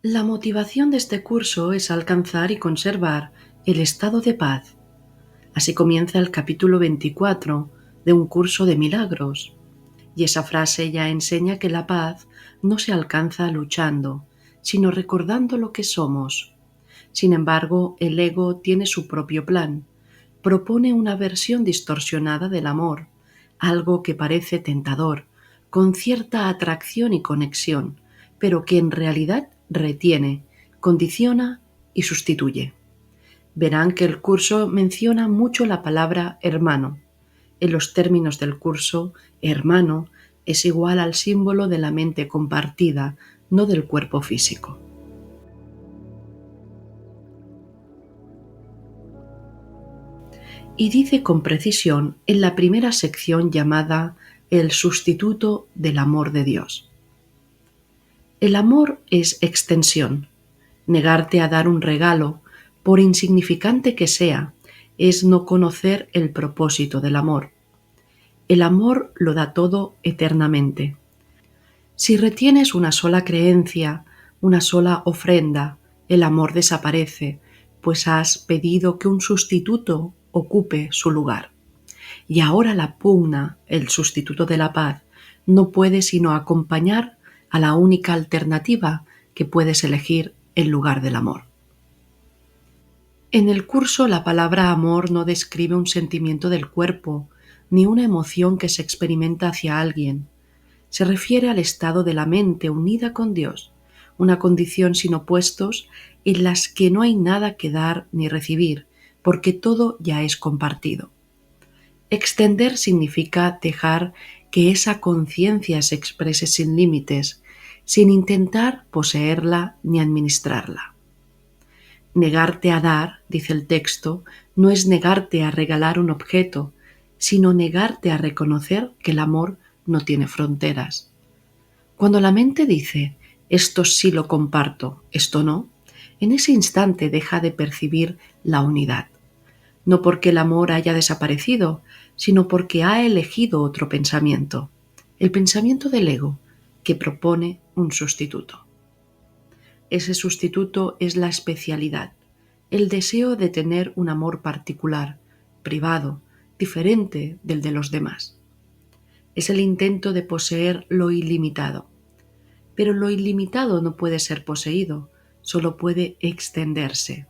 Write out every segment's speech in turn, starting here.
La motivación de este curso es alcanzar y conservar el estado de paz. Así comienza el capítulo 24 de un curso de milagros. Y esa frase ya enseña que la paz no se alcanza luchando, sino recordando lo que somos. Sin embargo, el ego tiene su propio plan. Propone una versión distorsionada del amor, algo que parece tentador, con cierta atracción y conexión, pero que en realidad retiene, condiciona y sustituye. Verán que el curso menciona mucho la palabra hermano. En los términos del curso, hermano es igual al símbolo de la mente compartida, no del cuerpo físico. Y dice con precisión en la primera sección llamada el sustituto del amor de Dios. El amor es extensión. Negarte a dar un regalo, por insignificante que sea, es no conocer el propósito del amor. El amor lo da todo eternamente. Si retienes una sola creencia, una sola ofrenda, el amor desaparece, pues has pedido que un sustituto ocupe su lugar. Y ahora la pugna, el sustituto de la paz, no puede sino acompañar a la única alternativa que puedes elegir en lugar del amor. En el curso la palabra amor no describe un sentimiento del cuerpo, ni una emoción que se experimenta hacia alguien. Se refiere al estado de la mente unida con Dios, una condición sin opuestos en las que no hay nada que dar ni recibir, porque todo ya es compartido. Extender significa dejar que esa conciencia se exprese sin límites, sin intentar poseerla ni administrarla. Negarte a dar, dice el texto, no es negarte a regalar un objeto, sino negarte a reconocer que el amor no tiene fronteras. Cuando la mente dice, esto sí lo comparto, esto no, en ese instante deja de percibir la unidad. No porque el amor haya desaparecido, sino porque ha elegido otro pensamiento, el pensamiento del ego, que propone un sustituto. Ese sustituto es la especialidad, el deseo de tener un amor particular, privado, diferente del de los demás. Es el intento de poseer lo ilimitado. Pero lo ilimitado no puede ser poseído, solo puede extenderse.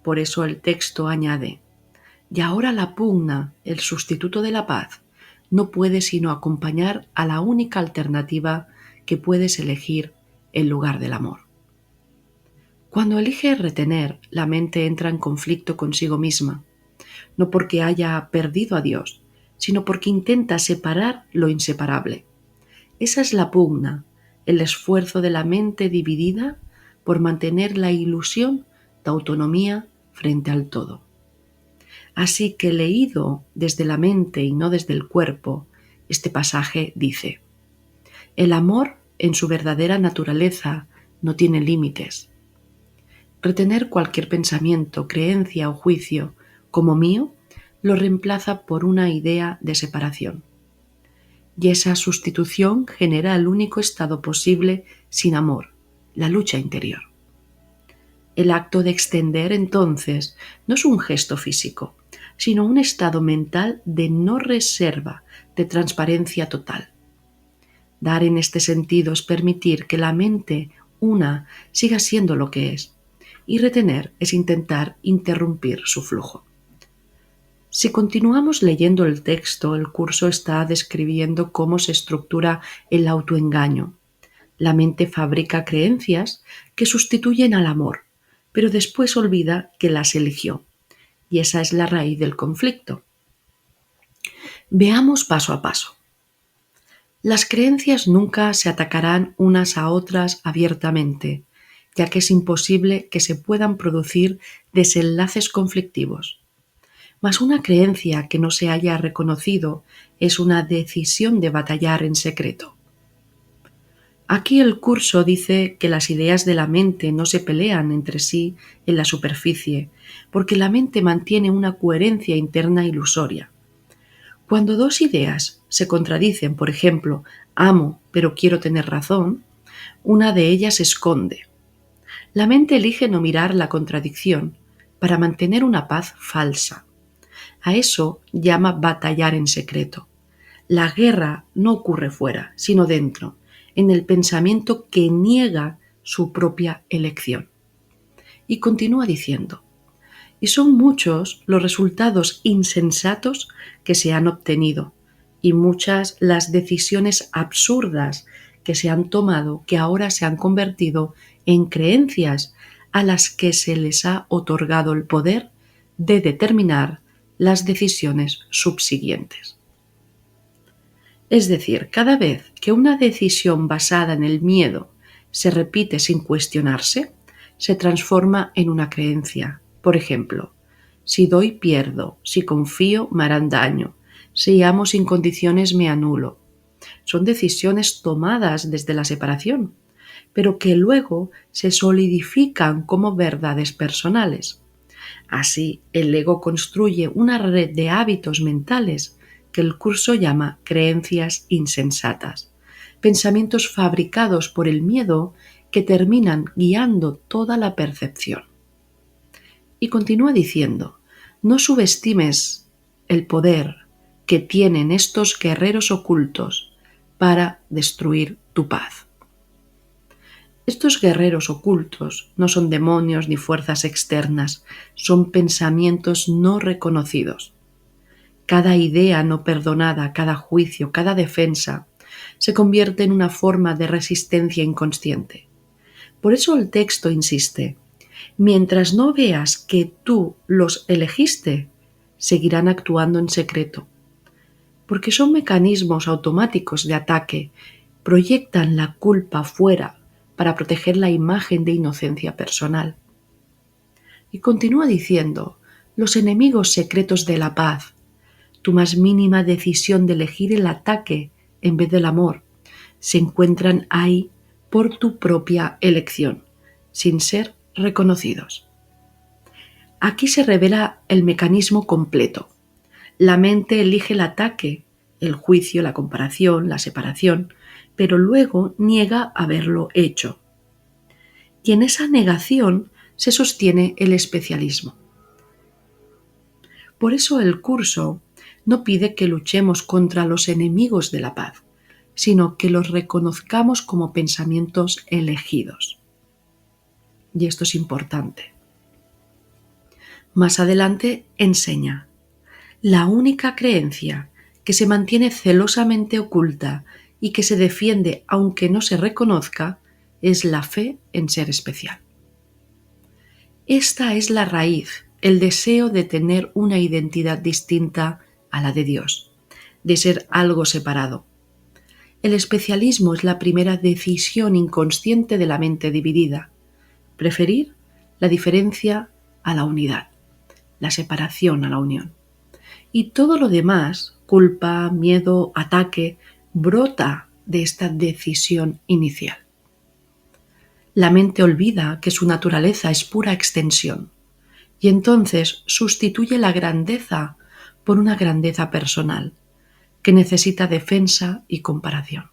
Por eso el texto añade, y ahora la pugna, el sustituto de la paz, no puede sino acompañar a la única alternativa que puedes elegir en lugar del amor. Cuando elige retener, la mente entra en conflicto consigo misma, no porque haya perdido a Dios, sino porque intenta separar lo inseparable. Esa es la pugna, el esfuerzo de la mente dividida por mantener la ilusión de autonomía frente al todo. Así que leído desde la mente y no desde el cuerpo, este pasaje dice, el amor en su verdadera naturaleza no tiene límites. Retener cualquier pensamiento, creencia o juicio como mío lo reemplaza por una idea de separación. Y esa sustitución genera el único estado posible sin amor, la lucha interior. El acto de extender, entonces, no es un gesto físico, sino un estado mental de no reserva, de transparencia total. Dar en este sentido es permitir que la mente una siga siendo lo que es, y retener es intentar interrumpir su flujo. Si continuamos leyendo el texto, el curso está describiendo cómo se estructura el autoengaño. La mente fabrica creencias que sustituyen al amor, pero después olvida que las eligió. Y esa es la raíz del conflicto. Veamos paso a paso. Las creencias nunca se atacarán unas a otras abiertamente, ya que es imposible que se puedan producir desenlaces conflictivos. Mas una creencia que no se haya reconocido es una decisión de batallar en secreto. Aquí el curso dice que las ideas de la mente no se pelean entre sí en la superficie, porque la mente mantiene una coherencia interna ilusoria. Cuando dos ideas se contradicen, por ejemplo, amo pero quiero tener razón, Una de ellas esconde. La mente elige no mirar la contradicción para mantener una paz falsa. A eso llama batallar en secreto. La guerra no ocurre fuera, sino dentro, en el pensamiento que niega su propia elección. Y continúa diciendo, y son muchos los resultados insensatos que se han obtenido, y muchas las decisiones absurdas que se han tomado que ahora se han convertido en creencias a las que se les ha otorgado el poder de determinar las decisiones subsiguientes. Es decir, cada vez que una decisión basada en el miedo se repite sin cuestionarse, se transforma en una creencia. Por ejemplo, si doy pierdo, si confío me harán daño, si amo sin condiciones me anulo. Son decisiones tomadas desde la separación, pero que luego se solidifican como verdades personales. Así, el ego construye una red de hábitos mentales que el curso llama creencias insensatas, pensamientos fabricados por el miedo que terminan guiando toda la percepción. Y continúa diciendo, no subestimes el poder que tienen estos guerreros ocultos para destruir tu paz. Estos guerreros ocultos no son demonios ni fuerzas externas, son pensamientos no reconocidos. Cada idea no perdonada, cada juicio, cada defensa, se convierte en una forma de resistencia inconsciente. Por eso el texto insiste, mientras no veas que tú los elegiste, seguirán actuando en secreto, porque son mecanismos automáticos de ataque, proyectan la culpa fuera para proteger la imagen de inocencia personal. Y continúa diciendo, los enemigos secretos de la paz, tu más mínima decisión de elegir el ataque en vez del amor, se encuentran ahí por tu propia elección, sin ser reconocidos. Aquí se revela el mecanismo completo. La mente elige el ataque, el juicio, la comparación, la separación, pero luego niega haberlo hecho. Y en esa negación se sostiene el especialismo. Por eso el curso no pide que luchemos contra los enemigos de la paz, sino que los reconozcamos como pensamientos elegidos. Y esto es importante. Más adelante enseña, la única creencia que se mantiene celosamente oculta y que se defiende aunque no se reconozca es la fe en ser especial. Esta es la raíz, el deseo de tener una identidad distinta a la de Dios, de ser algo separado. El especialismo es la primera decisión inconsciente de la mente dividida, preferir la diferencia a la unidad, la separación a la unión. Y todo lo demás, culpa, miedo, ataque, brota de esta decisión inicial. La mente olvida que su naturaleza es pura extensión y entonces sustituye la grandeza por una grandeza personal que necesita defensa y comparación.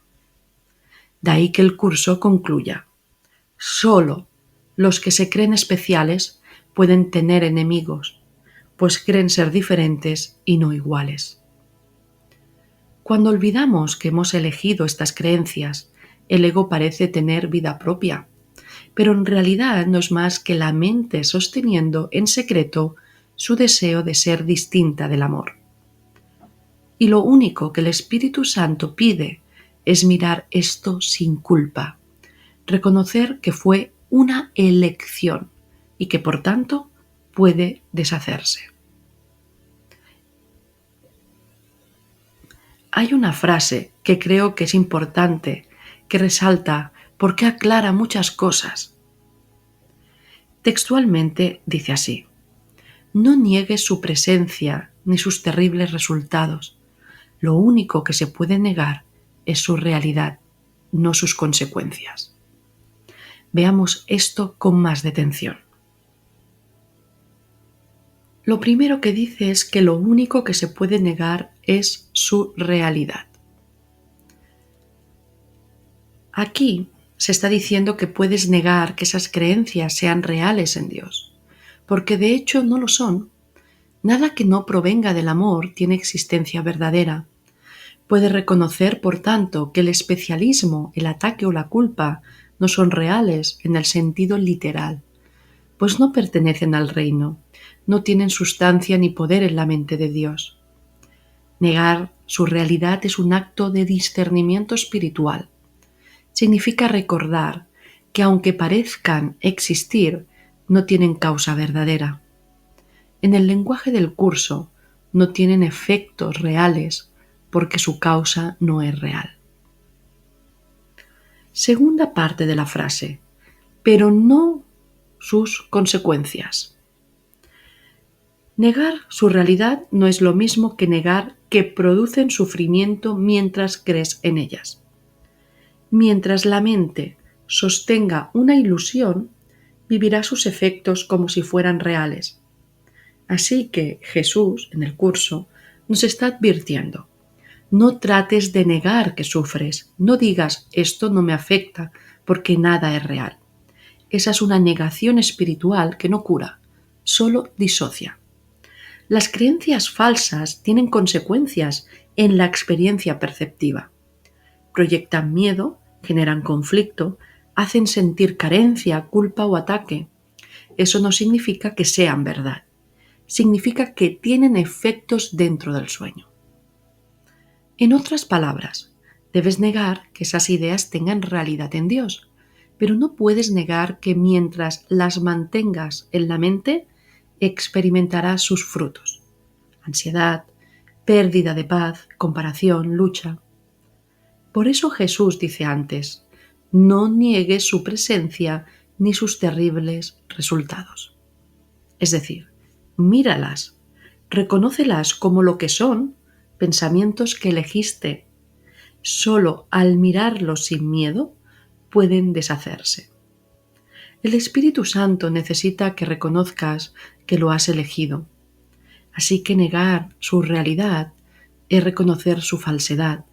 De ahí que el curso concluya: solo los que se creen especiales pueden tener enemigos, pues creen ser diferentes y no iguales. Cuando olvidamos que hemos elegido estas creencias, el ego parece tener vida propia, pero en realidad no es más que la mente sosteniendo en secreto su deseo de ser distinta del amor. Y lo único que el Espíritu Santo pide es mirar esto sin culpa, reconocer que fue una elección y que por tanto puede deshacerse. Hay una frase que creo que es importante, que resalta porque aclara muchas cosas. Textualmente dice así: no niegues su presencia ni sus terribles resultados. Lo único que se puede negar es su realidad, no sus consecuencias. Veamos esto con más detención. Lo primero que dice es que lo único que se puede negar es su realidad. Aquí se está diciendo que puedes negar que esas creencias sean reales en Dios, porque de hecho no lo son. Nada que no provenga del amor tiene existencia verdadera. Puedes reconocer, por tanto, que el especialismo, el ataque o la culpa no son reales en el sentido literal, pues no pertenecen al reino, no tienen sustancia ni poder en la mente de Dios. Negar su realidad es un acto de discernimiento espiritual. Significa recordar que aunque parezcan existir, no tienen causa verdadera. En el lenguaje del curso, no tienen efectos reales porque su causa no es real. Segunda parte de la frase, pero no sus consecuencias. Negar su realidad no es lo mismo que negar que producen sufrimiento mientras crees en ellas. Mientras la mente sostenga una ilusión, vivirá sus efectos como si fueran reales. Así que Jesús, en el curso, nos está advirtiendo: no trates de negar que sufres, no digas esto no me afecta porque nada es real. Esa es una negación espiritual que no cura, solo disocia. Las creencias falsas tienen consecuencias en la experiencia perceptiva. Proyectan miedo, generan conflicto, hacen sentir carencia, culpa o ataque. Eso no significa que sean verdad. Significa que tienen efectos dentro del sueño. En otras palabras, debes negar que esas ideas tengan realidad en Dios, pero no puedes negar que mientras las mantengas en la mente, experimentarás sus frutos: ansiedad, pérdida de paz, comparación, lucha. Por eso Jesús dice antes: no niegues su presencia ni sus terribles resultados. Es decir, míralas, reconócelas como lo que son, pensamientos que elegiste. Solo al mirarlos sin miedo pueden deshacerse. El Espíritu Santo necesita que reconozcas que lo has elegido. Así que negar su realidad es reconocer su falsedad,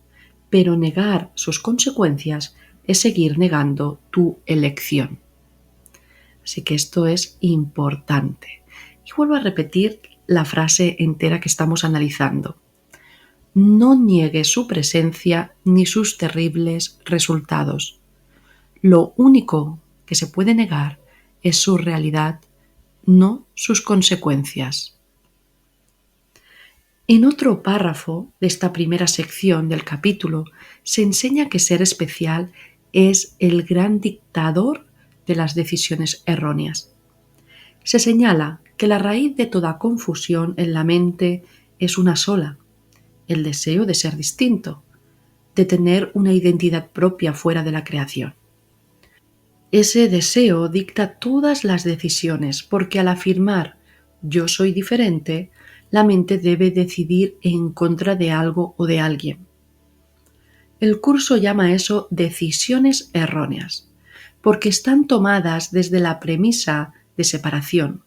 pero negar sus consecuencias es seguir negando tu elección. Así que esto es importante. Y vuelvo a repetir la frase entera que estamos analizando. No niegues su presencia ni sus terribles resultados. Lo único que se puede negar es su realidad, no sus consecuencias. En otro párrafo de esta primera sección del capítulo se enseña que ser especial es el gran dictador de las decisiones erróneas. Se señala que la raíz de toda confusión en la mente es una sola: el deseo de ser distinto, de tener una identidad propia fuera de la creación. Ese deseo dicta todas las decisiones, porque al afirmar yo soy diferente, la mente debe decidir en contra de algo o de alguien. El curso llama a eso decisiones erróneas, porque están tomadas desde la premisa de separación.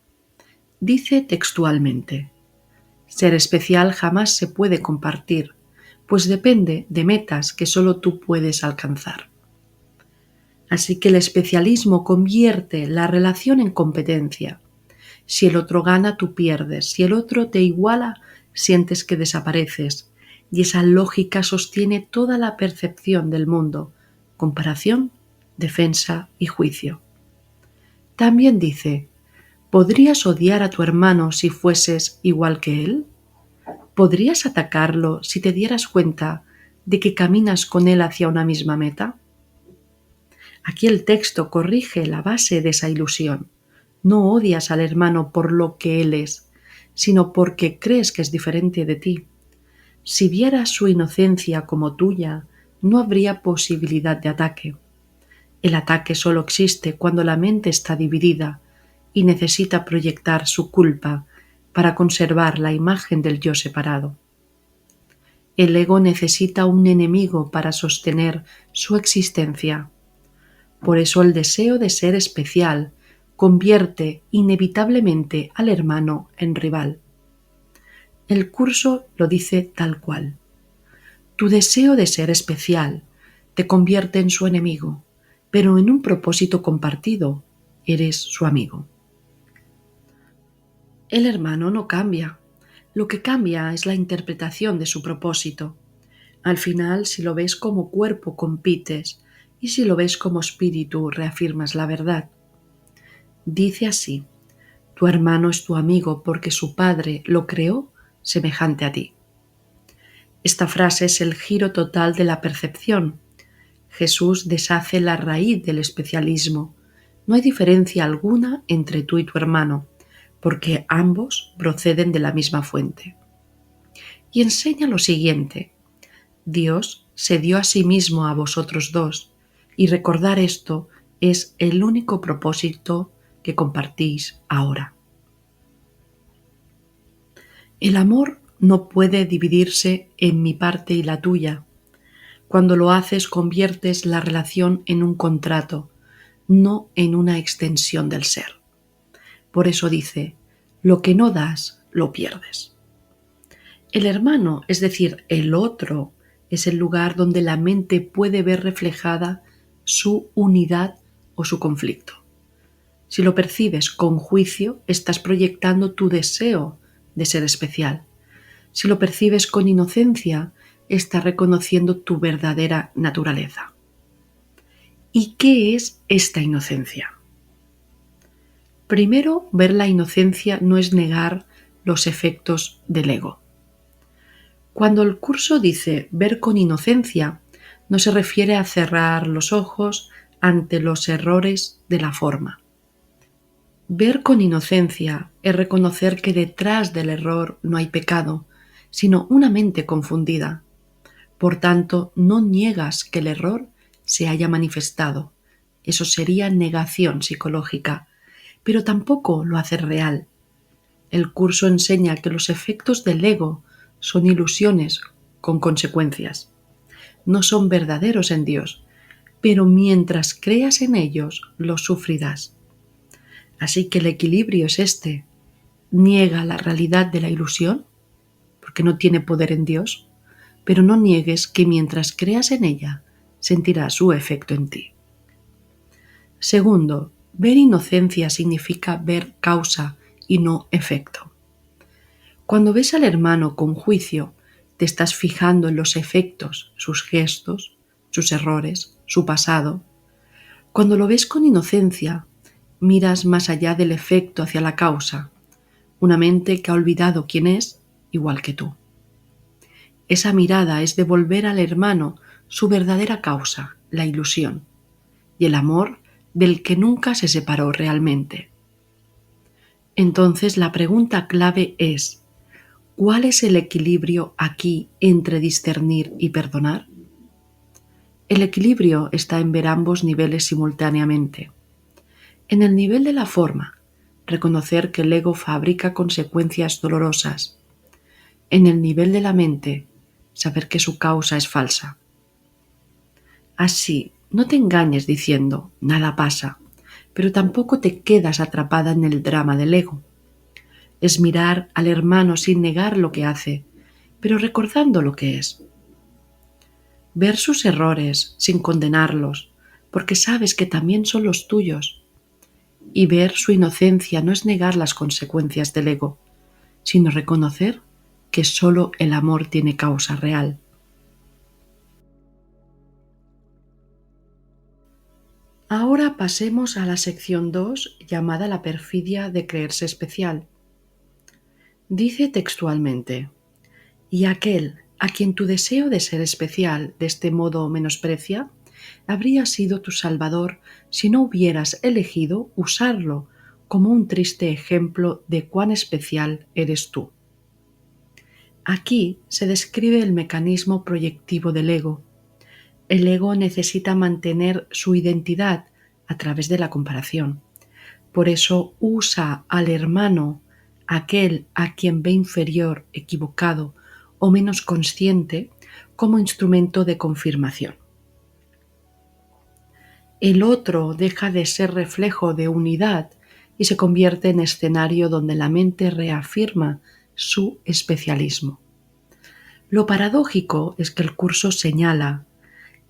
Dice textualmente: ser especial jamás se puede compartir, pues depende de metas que solo tú puedes alcanzar. Así que el especialismo convierte la relación en competencia. Si el otro gana, tú pierdes. Si el otro te iguala, sientes que desapareces. Y esa lógica sostiene toda la percepción del mundo: comparación, defensa y juicio. También dice: ¿podrías odiar a tu hermano si fueses igual que él? ¿Podrías atacarlo si te dieras cuenta de que caminas con él hacia una misma meta? Aquí el texto corrige la base de esa ilusión. No odias al hermano por lo que él es, sino porque crees que es diferente de ti. Si vieras su inocencia como tuya, no habría posibilidad de ataque. El ataque solo existe cuando la mente está dividida y necesita proyectar su culpa para conservar la imagen del yo separado. El ego necesita un enemigo para sostener su existencia. Por eso el deseo de ser especial convierte inevitablemente al hermano en rival. El curso lo dice tal cual. Tu deseo de ser especial te convierte en su enemigo, pero en un propósito compartido eres su amigo. El hermano no cambia. Lo que cambia es la interpretación de su propósito. Al final, si lo ves como cuerpo, compites, y si lo ves como espíritu, reafirmas la verdad. Dice así: tu hermano es tu amigo porque su padre lo creó semejante a ti. Esta frase es el giro total de la percepción. Jesús deshace la raíz del especialismo. No hay diferencia alguna entre tú y tu hermano, porque ambos proceden de la misma fuente. Y enseña lo siguiente: Dios se dio a sí mismo a vosotros dos, y recordar esto es el único propósito que compartís ahora. El amor no puede dividirse en mi parte y la tuya. Cuando lo haces, conviertes la relación en un contrato, no en una extensión del ser. Por eso dice: lo que no das, lo pierdes. El hermano, es decir, el otro, es el lugar donde la mente puede ver reflejada su unidad o su conflicto. Si lo percibes con juicio, estás proyectando tu deseo de ser especial. Si lo percibes con inocencia, estás reconociendo tu verdadera naturaleza. ¿Y qué es esta inocencia? Primero, ver la inocencia no es negar los efectos del ego. Cuando el curso dice ver con inocencia, no se refiere a cerrar los ojos ante los errores de la forma. Ver con inocencia es reconocer que detrás del error no hay pecado, sino una mente confundida. Por tanto, no niegas que el error se haya manifestado. Eso sería negación psicológica, pero tampoco lo haces real. El curso enseña que los efectos del ego son ilusiones con consecuencias. No son verdaderos en Dios, pero mientras creas en ellos, los sufrirás. Así que el equilibrio es este: niega la realidad de la ilusión, porque no tiene poder en Dios, pero no niegues que mientras creas en ella, sentirás su efecto en ti. Segundo, ver inocencia significa ver causa y no efecto. Cuando ves al hermano con juicio, te estás fijando en los efectos, sus gestos, sus errores, su pasado. Cuando lo ves con inocencia, miras más allá del efecto hacia la causa, una mente que ha olvidado quién es, igual que tú. Esa mirada es devolver al hermano su verdadera causa, la ilusión, y el amor del que nunca se separó realmente. Entonces la pregunta clave es: ¿cuál es el equilibrio aquí entre discernir y perdonar? El equilibrio está en ver ambos niveles simultáneamente. En el nivel de la forma, reconocer que el ego fabrica consecuencias dolorosas. En el nivel de la mente, saber que su causa es falsa. Así, no te engañes diciendo nada pasa, pero tampoco te quedas atrapada en el drama del ego. Es mirar al hermano sin negar lo que hace, pero recordando lo que es. Ver sus errores sin condenarlos, porque sabes que también son los tuyos. Y ver su inocencia no es negar las consecuencias del ego, sino reconocer que solo el amor tiene causa real. Ahora pasemos a la sección 2, llamada la perfidia de creerse especial. Dice textualmente: y aquel a quien tu deseo de ser especial de este modo menosprecia, habría sido tu salvador si no hubieras elegido usarlo como un triste ejemplo de cuán especial eres tú. Aquí se describe el mecanismo proyectivo del ego. El ego necesita mantener su identidad a través de la comparación. Por eso usa al hermano, aquel a quien ve inferior, equivocado o menos consciente, como instrumento de confirmación. El otro deja de ser reflejo de unidad y se convierte en escenario donde la mente reafirma su especialismo. Lo paradójico es que el curso señala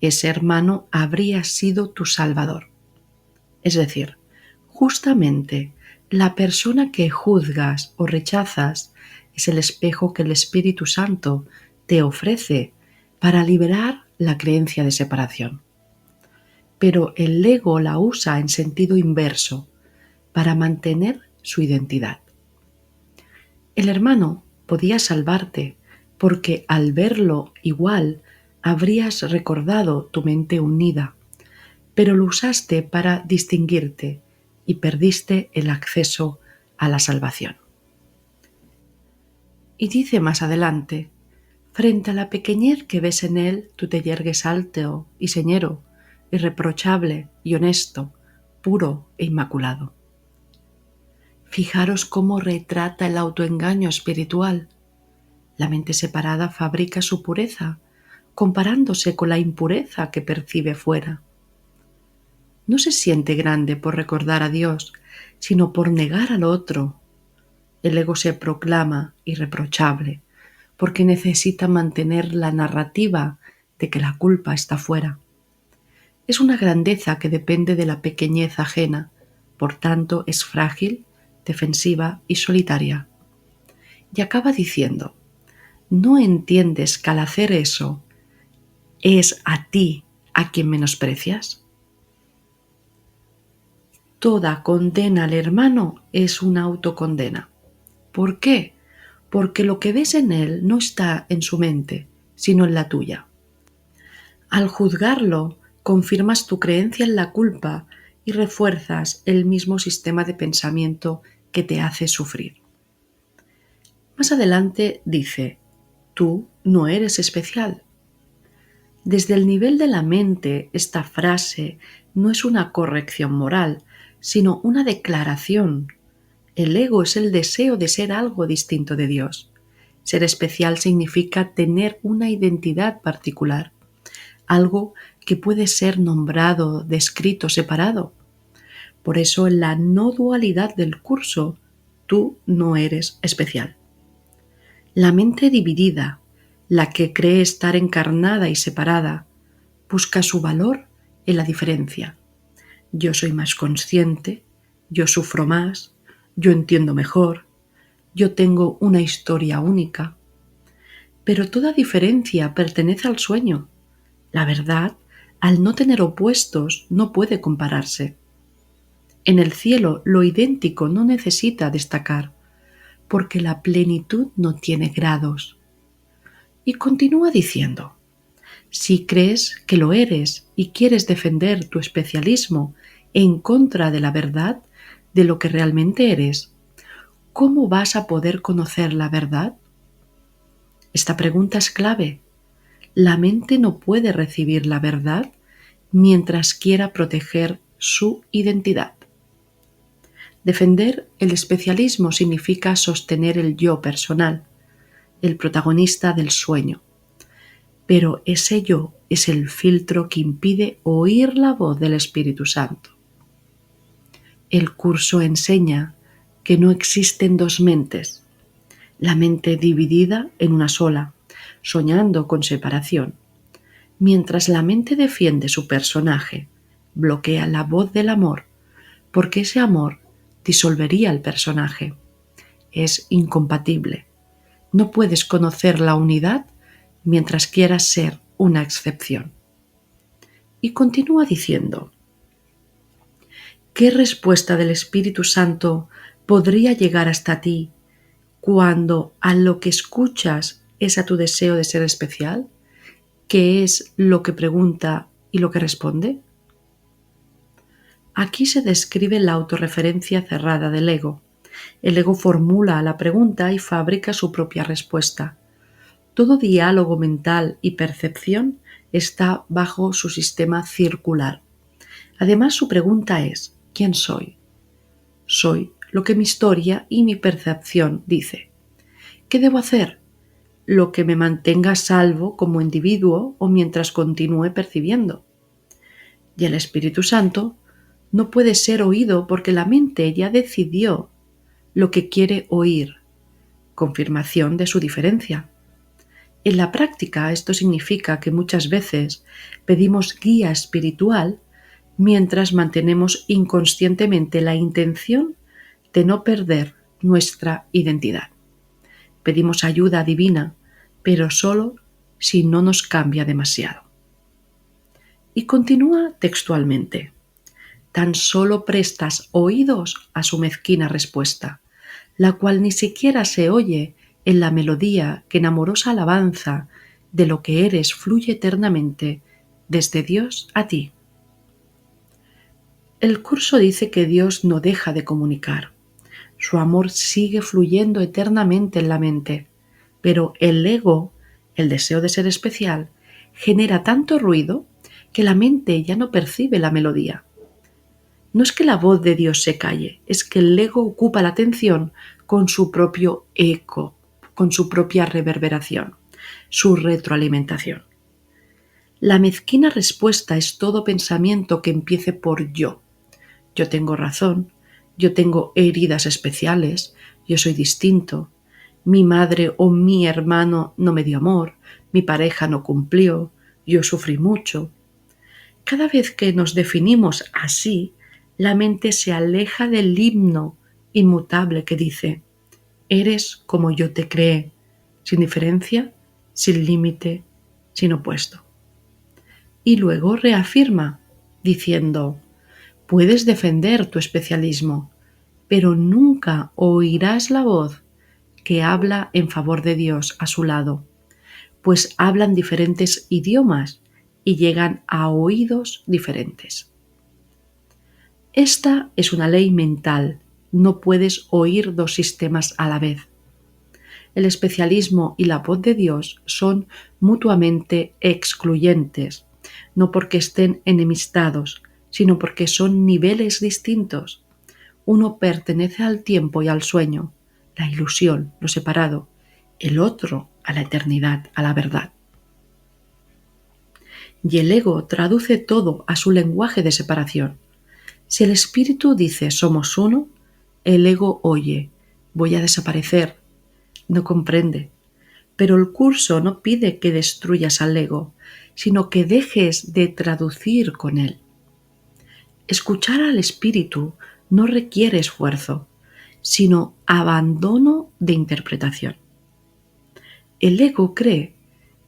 ese hermano habría sido tu Salvador. Es decir, justamente la persona que juzgas o rechazas es el espejo que el Espíritu Santo te ofrece para liberar la creencia de separación. Pero el ego la usa en sentido inverso para mantener su identidad. El hermano podía salvarte porque al verlo igual habrías recordado tu mente unida, pero lo usaste para distinguirte y perdiste el acceso a la salvación. Y dice más adelante, frente a la pequeñez que ves en él, tú te yergues alto y señero, irreprochable y honesto, puro e inmaculado. Fijaros cómo retrata el autoengaño espiritual. La mente separada fabrica su pureza, comparándose con la impureza que percibe fuera. No se siente grande por recordar a Dios, sino por negar al otro. El ego se proclama irreprochable, porque necesita mantener la narrativa de que la culpa está fuera. Es una grandeza que depende de la pequeñez ajena, por tanto es frágil, defensiva y solitaria. Y acaba diciendo, ¿no entiendes que al hacer eso es a ti a quien menosprecias? Toda condena al hermano es una autocondena. ¿Por qué? Porque lo que ves en él no está en su mente, sino en la tuya. Al juzgarlo, confirmas tu creencia en la culpa y refuerzas el mismo sistema de pensamiento que te hace sufrir. Más adelante dice, tú no eres especial. Desde el nivel de la mente, esta frase no es una corrección moral, sino una declaración. El ego es el deseo de ser algo distinto de Dios. Ser especial significa tener una identidad particular, algo que puede ser nombrado, descrito, separado. Por eso en la no dualidad del curso, tú no eres especial. La mente dividida, la que cree estar encarnada y separada, busca su valor en la diferencia. Yo soy más consciente, yo sufro más, yo entiendo mejor, yo tengo una historia única. Pero toda diferencia pertenece al sueño. La verdad, al no tener opuestos, no puede compararse. En el cielo, lo idéntico no necesita destacar, porque la plenitud no tiene grados. Y continúa diciendo, si crees que lo eres y quieres defender tu especialismo en contra de la verdad de lo que realmente eres, ¿cómo vas a poder conocer la verdad? Esta pregunta es clave. La mente no puede recibir la verdad mientras quiera proteger su identidad. Defender el especialismo significa sostener el yo personal, el protagonista del sueño. Pero ese yo es el filtro que impide oír la voz del Espíritu Santo. El curso enseña que no existen dos mentes, la mente dividida en una sola, soñando con separación, mientras la mente defiende su personaje, bloquea la voz del amor, porque ese amor disolvería el personaje. Es incompatible. No puedes conocer la unidad mientras quieras ser una excepción. Y continúa diciendo, ¿qué respuesta del Espíritu Santo podría llegar hasta ti cuando a lo que escuchas es a tu deseo de ser especial? ¿Qué es lo que pregunta y lo que responde? Aquí se describe la autorreferencia cerrada del ego. El ego formula la pregunta y fabrica su propia respuesta. Todo diálogo mental y percepción está bajo su sistema circular. Además, su pregunta es, ¿quién soy? Soy lo que mi historia y mi percepción dice. ¿Qué debo hacer? Lo que me mantenga a salvo como individuo o mientras continúe percibiendo. Y el Espíritu Santo no puede ser oído porque la mente ya decidió lo que quiere oír, confirmación de su diferencia. En la práctica, esto significa que muchas veces pedimos guía espiritual mientras mantenemos inconscientemente la intención de no perder nuestra identidad. Pedimos ayuda divina, pero solo si no nos cambia demasiado. Y continúa textualmente. Tan solo prestas oídos a su mezquina respuesta, la cual ni siquiera se oye en la melodía que en amorosa alabanza de lo que eres fluye eternamente desde Dios a ti. El curso dice que Dios no deja de comunicar. Su amor sigue fluyendo eternamente en la mente, pero el ego, el deseo de ser especial, genera tanto ruido que la mente ya no percibe la melodía. No es que la voz de Dios se calle, es que el ego ocupa la atención con su propio eco, con su propia reverberación, su retroalimentación. La mezquina respuesta es todo pensamiento que empiece por yo. Yo tengo razón, yo tengo heridas especiales, yo soy distinto, mi madre o mi hermano no me dio amor, mi pareja no cumplió, yo sufrí mucho. Cada vez que nos definimos así, la mente se aleja del himno inmutable que dice, eres como yo te creé, sin diferencia, sin límite, sin opuesto. Y luego reafirma, diciendo, puedes defender tu especialismo, pero nunca oirás la voz que habla en favor de Dios a su lado, pues hablan diferentes idiomas y llegan a oídos diferentes. Esta es una ley mental, no puedes oír dos sistemas a la vez. El especialismo y la voz de Dios son mutuamente excluyentes, no porque estén enemistados, sino porque son niveles distintos. Uno pertenece al tiempo y al sueño, la ilusión, lo separado, el otro a la eternidad, a la verdad. Y el ego traduce todo a su lenguaje de separación. Si el espíritu dice somos uno, el ego oye, voy a desaparecer, no comprende. Pero el curso no pide que destruyas al ego, sino que dejes de traducir con él. Escuchar al espíritu no requiere esfuerzo, sino abandono de interpretación. El ego cree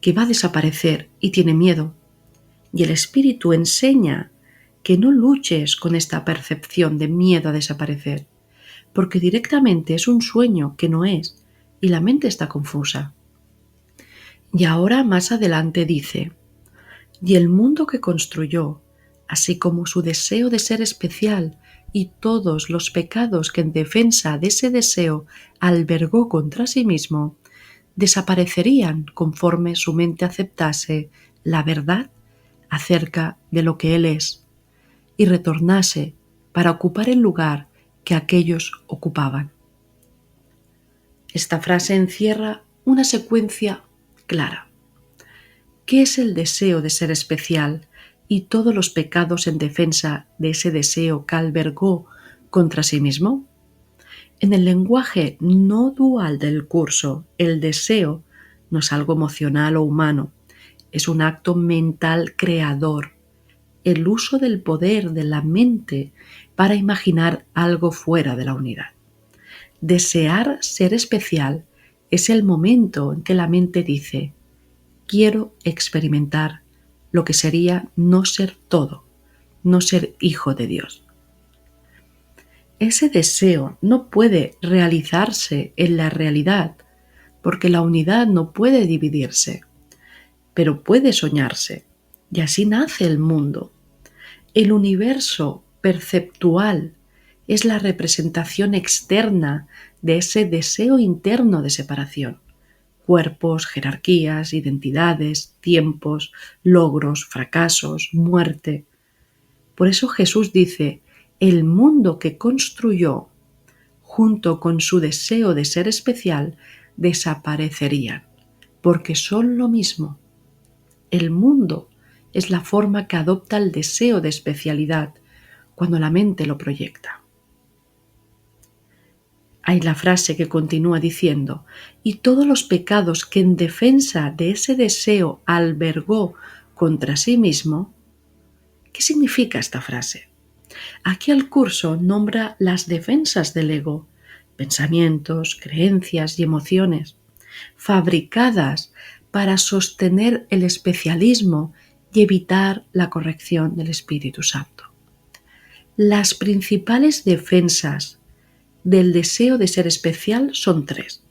que va a desaparecer y tiene miedo, y el espíritu enseña que no luches con esta percepción de miedo a desaparecer, porque directamente es un sueño que no es, y la mente está confusa. Y ahora más adelante dice, y el mundo que construyó, así como su deseo de ser especial y todos los pecados que en defensa de ese deseo albergó contra sí mismo, desaparecerían conforme su mente aceptase la verdad acerca de lo que él es y retornase para ocupar el lugar que aquellos ocupaban. Esta frase encierra una secuencia clara. ¿Qué es el deseo de ser especial y todos los pecados en defensa de ese deseo que albergó contra sí mismo? En el lenguaje no dual del curso, el deseo no es algo emocional o humano, es un acto mental creador, el uso del poder de la mente para imaginar algo fuera de la unidad. Desear ser especial es el momento en que la mente dice, quiero experimentar lo que sería no ser todo, no ser hijo de Dios. Ese deseo no puede realizarse en la realidad, porque la unidad no puede dividirse, pero puede soñarse, y así nace el mundo. El universo perceptual es la representación externa de ese deseo interno de separación. Cuerpos, jerarquías, identidades, tiempos, logros, fracasos, muerte. Por eso Jesús dice, el mundo que construyó, junto con su deseo de ser especial, desaparecerían, porque son lo mismo. El mundo es la forma que adopta el deseo de especialidad cuando la mente lo proyecta. Hay la frase que continúa diciendo, y todos los pecados que en defensa de ese deseo albergó contra sí mismo. ¿Qué significa esta frase? Aquí el curso nombra las defensas del ego, pensamientos, creencias y emociones, fabricadas para sostener el especialismo y evitar la corrección del Espíritu Santo. Las principales defensas del deseo de ser especial son tres,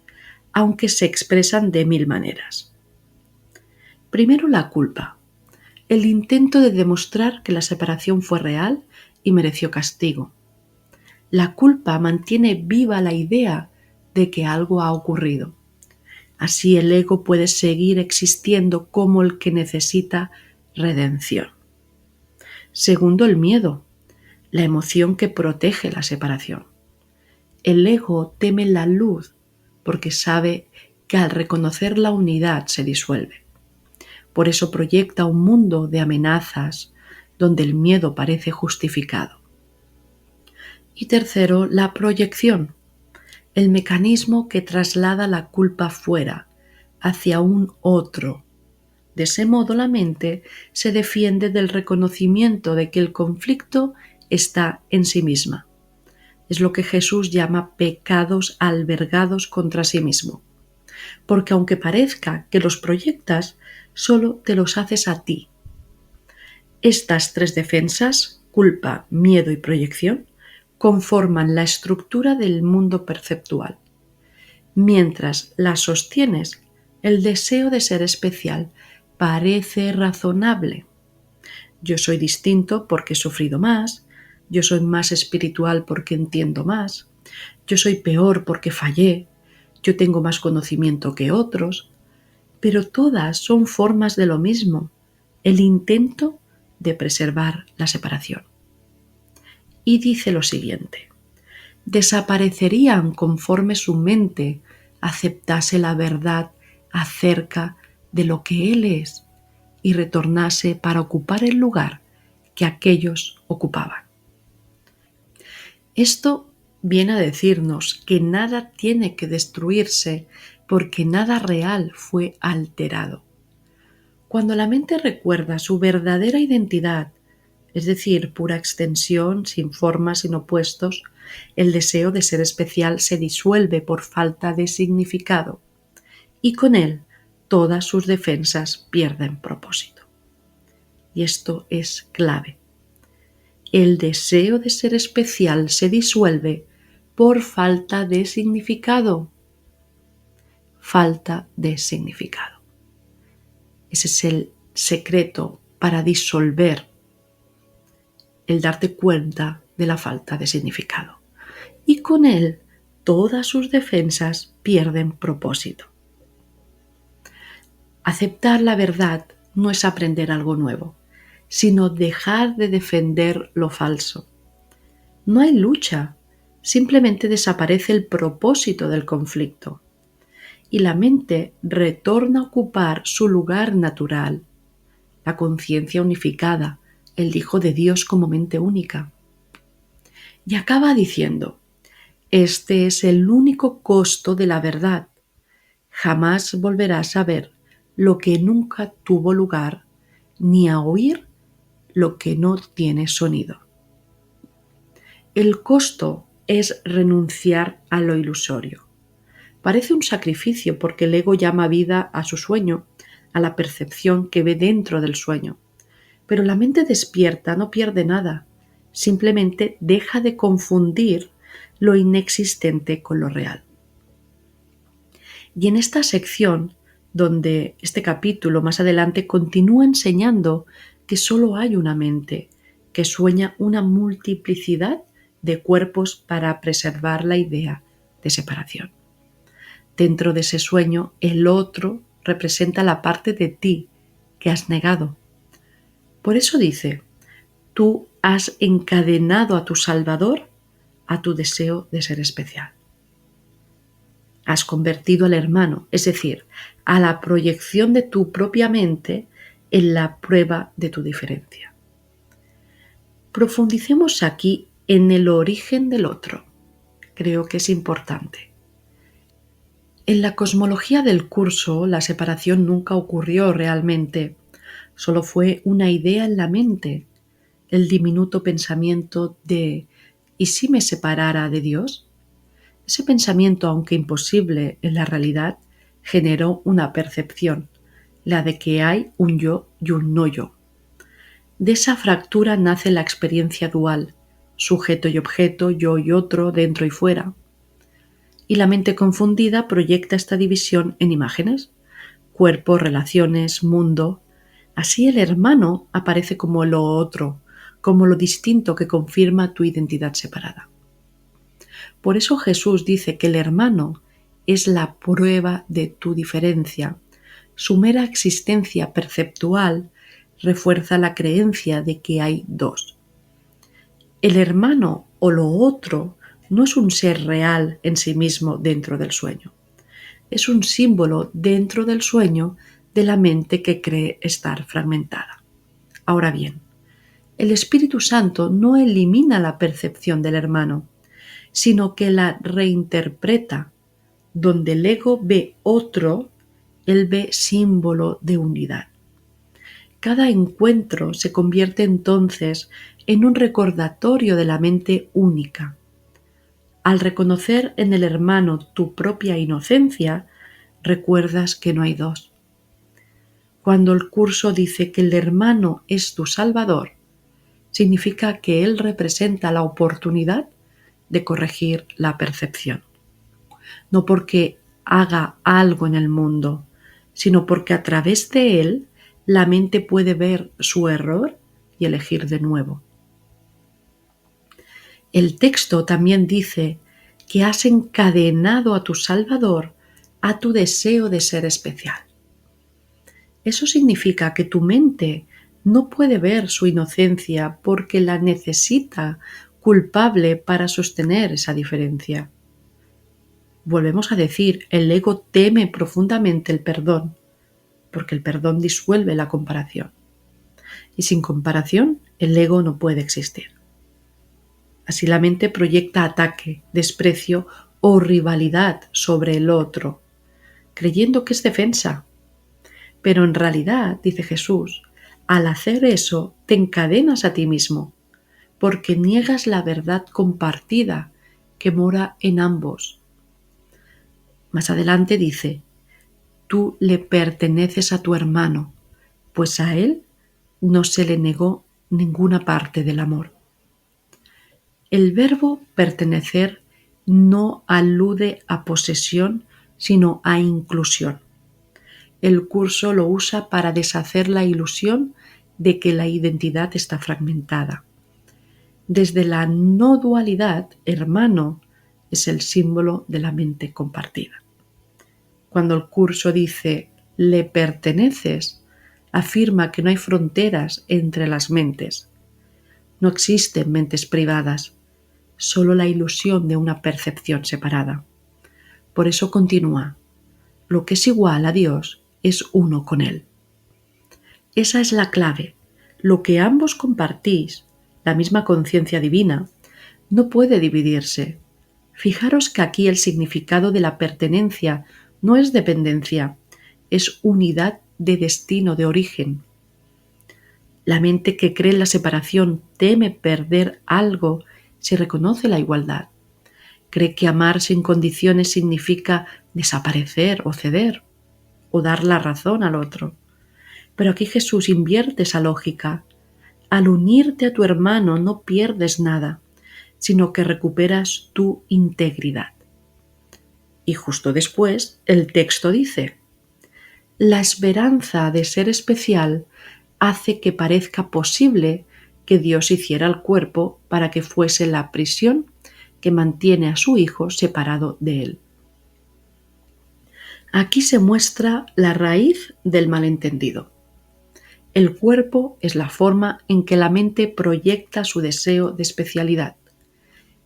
aunque se expresan de mil maneras. Primero, la culpa, el intento de demostrar que la separación fue real y mereció castigo. La culpa mantiene viva la idea de que algo ha ocurrido. Así el ego puede seguir existiendo como el que necesita redención. Segundo, el miedo, la emoción que protege la separación. El ego teme la luz porque sabe que al reconocer la unidad se disuelve. Por eso proyecta un mundo de amenazas donde el miedo parece justificado. Y tercero, la proyección, el mecanismo que traslada la culpa fuera, hacia un otro. De ese modo la mente se defiende del reconocimiento de que el conflicto está en sí misma. Es lo que Jesús llama pecados albergados contra sí mismo. Porque aunque parezca que los proyectas, solo te los haces a ti. Estas tres defensas, culpa, miedo y proyección, conforman la estructura del mundo perceptual. Mientras las sostienes, el deseo de ser especial parece razonable. Yo soy distinto porque he sufrido más, yo soy más espiritual porque entiendo más, yo soy peor porque fallé, yo tengo más conocimiento que otros, pero todas son formas de lo mismo, el intento de preservar la separación. Y dice lo siguiente: desaparecerían conforme su mente aceptase la verdad acerca de lo que Él es y retornase para ocupar el lugar que aquellos ocupaban. Esto viene a decirnos que nada tiene que destruirse porque nada real fue alterado. Cuando la mente recuerda su verdadera identidad, es decir, pura extensión, sin formas, sin opuestos, el deseo de ser especial se disuelve por falta de significado y con él todas sus defensas pierden propósito. Y esto es clave. El deseo de ser especial se disuelve por falta de significado. Falta de significado. Ese es el secreto para disolver el darte cuenta de la falta de significado. Y con él todas sus defensas pierden propósito. Aceptar la verdad no es aprender algo nuevo, sino dejar de defender lo falso. No hay lucha, simplemente desaparece el propósito del conflicto y la mente retorna a ocupar su lugar natural, la conciencia unificada, el Hijo de Dios como mente única. Y acaba diciendo: este es el único costo de la verdad. Jamás volverás a ver lo que nunca tuvo lugar, ni a oír lo que no tiene sonido. El costo es renunciar a lo ilusorio. Parece un sacrificio porque el ego llama vida a su sueño, a la percepción que ve dentro del sueño. Pero la mente despierta no pierde nada, simplemente deja de confundir lo inexistente con lo real. Y en esta sección, donde este capítulo más adelante continúa enseñando que solo hay una mente, que sueña una multiplicidad de cuerpos para preservar la idea de separación. Dentro de ese sueño, el otro representa la parte de ti que has negado. Por eso dice: tú has encadenado a tu Salvador a tu deseo de ser especial. Has convertido al hermano, es decir, a la proyección de tu propia mente, en la prueba de tu diferencia. Profundicemos aquí en el origen del otro. creo que es importante. En la cosmología del curso, la separación nunca ocurrió realmente, solo fue una idea en la mente, el diminuto pensamiento de ¿y si me separara de Dios? Ese pensamiento, aunque imposible en la realidad, generó una percepción, la de que hay un yo y un no yo. De esa fractura nace la experiencia dual, sujeto y objeto, yo y otro, dentro y fuera. Y la mente confundida proyecta esta división en imágenes, cuerpo, relaciones, mundo. Así el hermano aparece como lo otro, como lo distinto que confirma tu identidad separada. Por eso Jesús dice que el hermano es la prueba de tu diferencia. Su mera existencia perceptual refuerza la creencia de que hay dos. El hermano o lo otro no es un ser real en sí mismo dentro del sueño. Es un símbolo dentro del sueño de la mente que cree estar fragmentada. Ahora bien, el Espíritu Santo no elimina la percepción del hermano, sino que la reinterpreta. Donde el ego ve otro, él ve símbolo de unidad. Cada encuentro se convierte entonces en un recordatorio de la mente única. Al reconocer en el hermano tu propia inocencia, recuerdas que no hay dos. Cuando el curso dice que el hermano es tu salvador, significa que él representa la oportunidad de corregir la percepción. No porque haga algo en el mundo, sino porque a través de él la mente puede ver su error y elegir de nuevo. El texto también dice que has encadenado a tu Salvador a tu deseo de ser especial. Eso significa que tu mente no puede ver su inocencia porque la necesita culpable para sostener esa diferencia. Volvemos a decir, el ego teme profundamente el perdón, porque el perdón disuelve la comparación. Y sin comparación, el ego no puede existir. Así la mente proyecta ataque, desprecio o rivalidad sobre el otro, creyendo que es defensa. Pero en realidad, dice Jesús, al hacer eso te encadenas a ti mismo, porque niegas la verdad compartida que mora en ambos. Más adelante dice, tú le perteneces a tu hermano, pues a él no se le negó ninguna parte del amor. El verbo pertenecer no alude a posesión, sino a inclusión. El curso lo usa para deshacer la ilusión de que la identidad está fragmentada. Desde la no dualidad, hermano es el símbolo de la mente compartida. Cuando el curso dice le perteneces, afirma que no hay fronteras entre las mentes. No existen mentes privadas, solo la ilusión de una percepción separada. Por eso continúa, lo que es igual a Dios es uno con Él. Esa es la clave. Lo que ambos compartís, la misma conciencia divina, no puede dividirse. Fijaros que aquí el significado de la pertenencia no es dependencia, es unidad de destino, de origen. La mente que cree en la separación teme perder algo si reconoce la igualdad. Cree que amar sin condiciones significa desaparecer o ceder, o dar la razón al otro. Pero aquí Jesús invierte esa lógica. Al unirte a tu hermano no pierdes nada, sino que recuperas tu integridad. Y justo después el texto dice, la esperanza de ser especial hace que parezca posible que Dios hiciera el cuerpo para que fuese la prisión que mantiene a su Hijo separado de él. Aquí se muestra la raíz del malentendido. El cuerpo es la forma en que la mente proyecta su deseo de especialidad.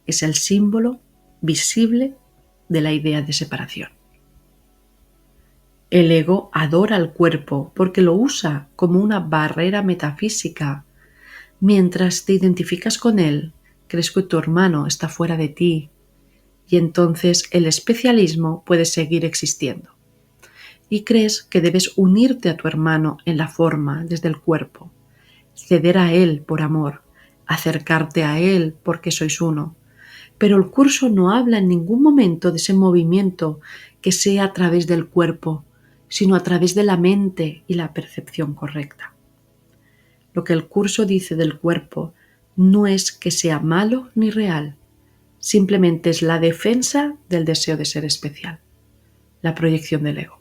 Es el símbolo visible de la idea de separación. El ego adora al cuerpo porque lo usa como una barrera metafísica. Mientras te identificas con él, crees que tu hermano está fuera de ti y entonces el especialismo puede seguir existiendo. Y crees que debes unirte a tu hermano en la forma, desde el cuerpo, ceder a él por amor, acercarte a él porque sois uno. Pero el curso no habla en ningún momento de ese movimiento que sea a través del cuerpo, sino a través de la mente y la percepción correcta. Lo que el curso dice del cuerpo no es que sea malo ni real, simplemente es la defensa del deseo de ser especial, la proyección del ego.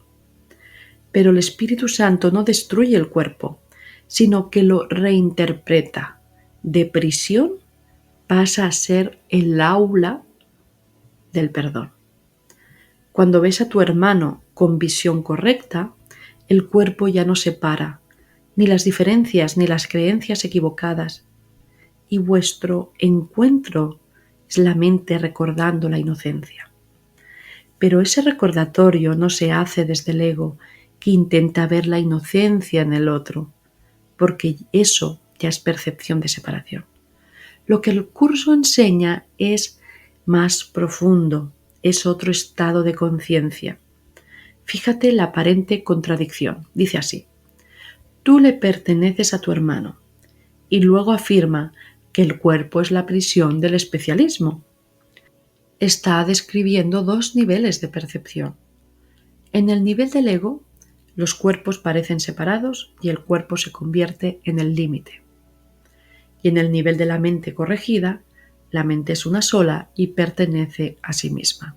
Pero el Espíritu Santo no destruye el cuerpo, sino que lo reinterpreta. De prisión pasa a ser el aula del perdón. Cuando ves a tu hermano con visión correcta, el cuerpo ya no separa ni las diferencias ni las creencias equivocadas, y vuestro encuentro es la mente recordando la inocencia. Pero ese recordatorio no se hace desde el ego, que intenta ver la inocencia en el otro, porque eso ya es percepción de separación. Lo que el curso enseña es más profundo, es otro estado de conciencia. Fíjate la aparente contradicción. Dice así: tú le perteneces a tu hermano, y luego afirma que el cuerpo es la prisión del especialismo. Está describiendo dos niveles de percepción. En el nivel del ego, los cuerpos parecen separados y el cuerpo se convierte en el límite. Y en el nivel de la mente corregida, la mente es una sola y pertenece a sí misma.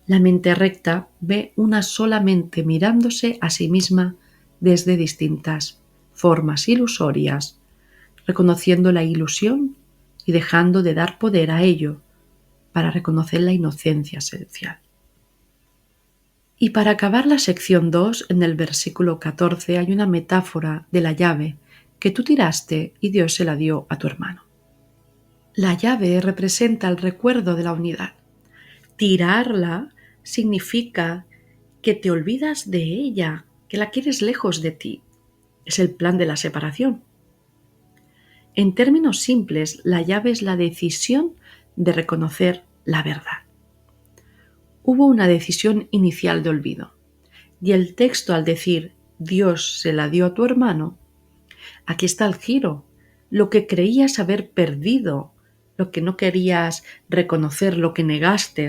La mente recta ve una sola mente mirándose a sí misma desde distintas formas ilusorias, reconociendo la ilusión y dejando de dar poder a ello para reconocer la inocencia esencial. Y para acabar la sección 2, en el versículo 14 hay una metáfora de la llave que tú tiraste y Dios se la dio a tu hermano. La llave representa el recuerdo de la unidad. Tirarla significa que te olvidas de ella, que la quieres lejos de ti. Es el plan de la separación. En términos simples, la llave es la decisión de reconocer la verdad. Hubo una decisión inicial de olvido, y el texto, al decir Dios se la dio a tu hermano, aquí está el giro. Lo que creías haber perdido, lo que no querías reconocer, lo que negaste,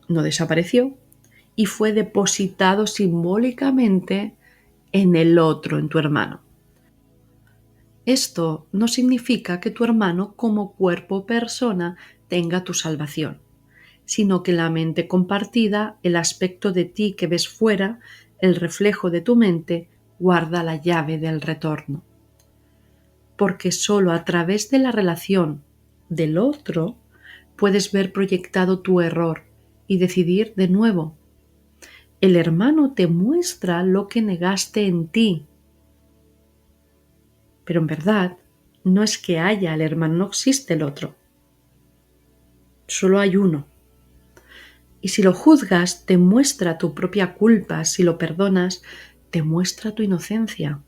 no desapareció y fue depositado simbólicamente en el otro, en tu hermano. Esto no significa que tu hermano como cuerpo o persona tenga tu salvación, sino que la mente compartida, el aspecto de ti que ves fuera, el reflejo de tu mente, guarda la llave del retorno. Porque solo a través de la relación del otro puedes ver proyectado tu error y decidir de nuevo. El hermano te muestra lo que negaste en ti. Pero en verdad, no es que haya el hermano, no existe el otro. Solo hay uno. Y si lo juzgas, te muestra tu propia culpa. Si lo perdonas, te muestra tu inocencia.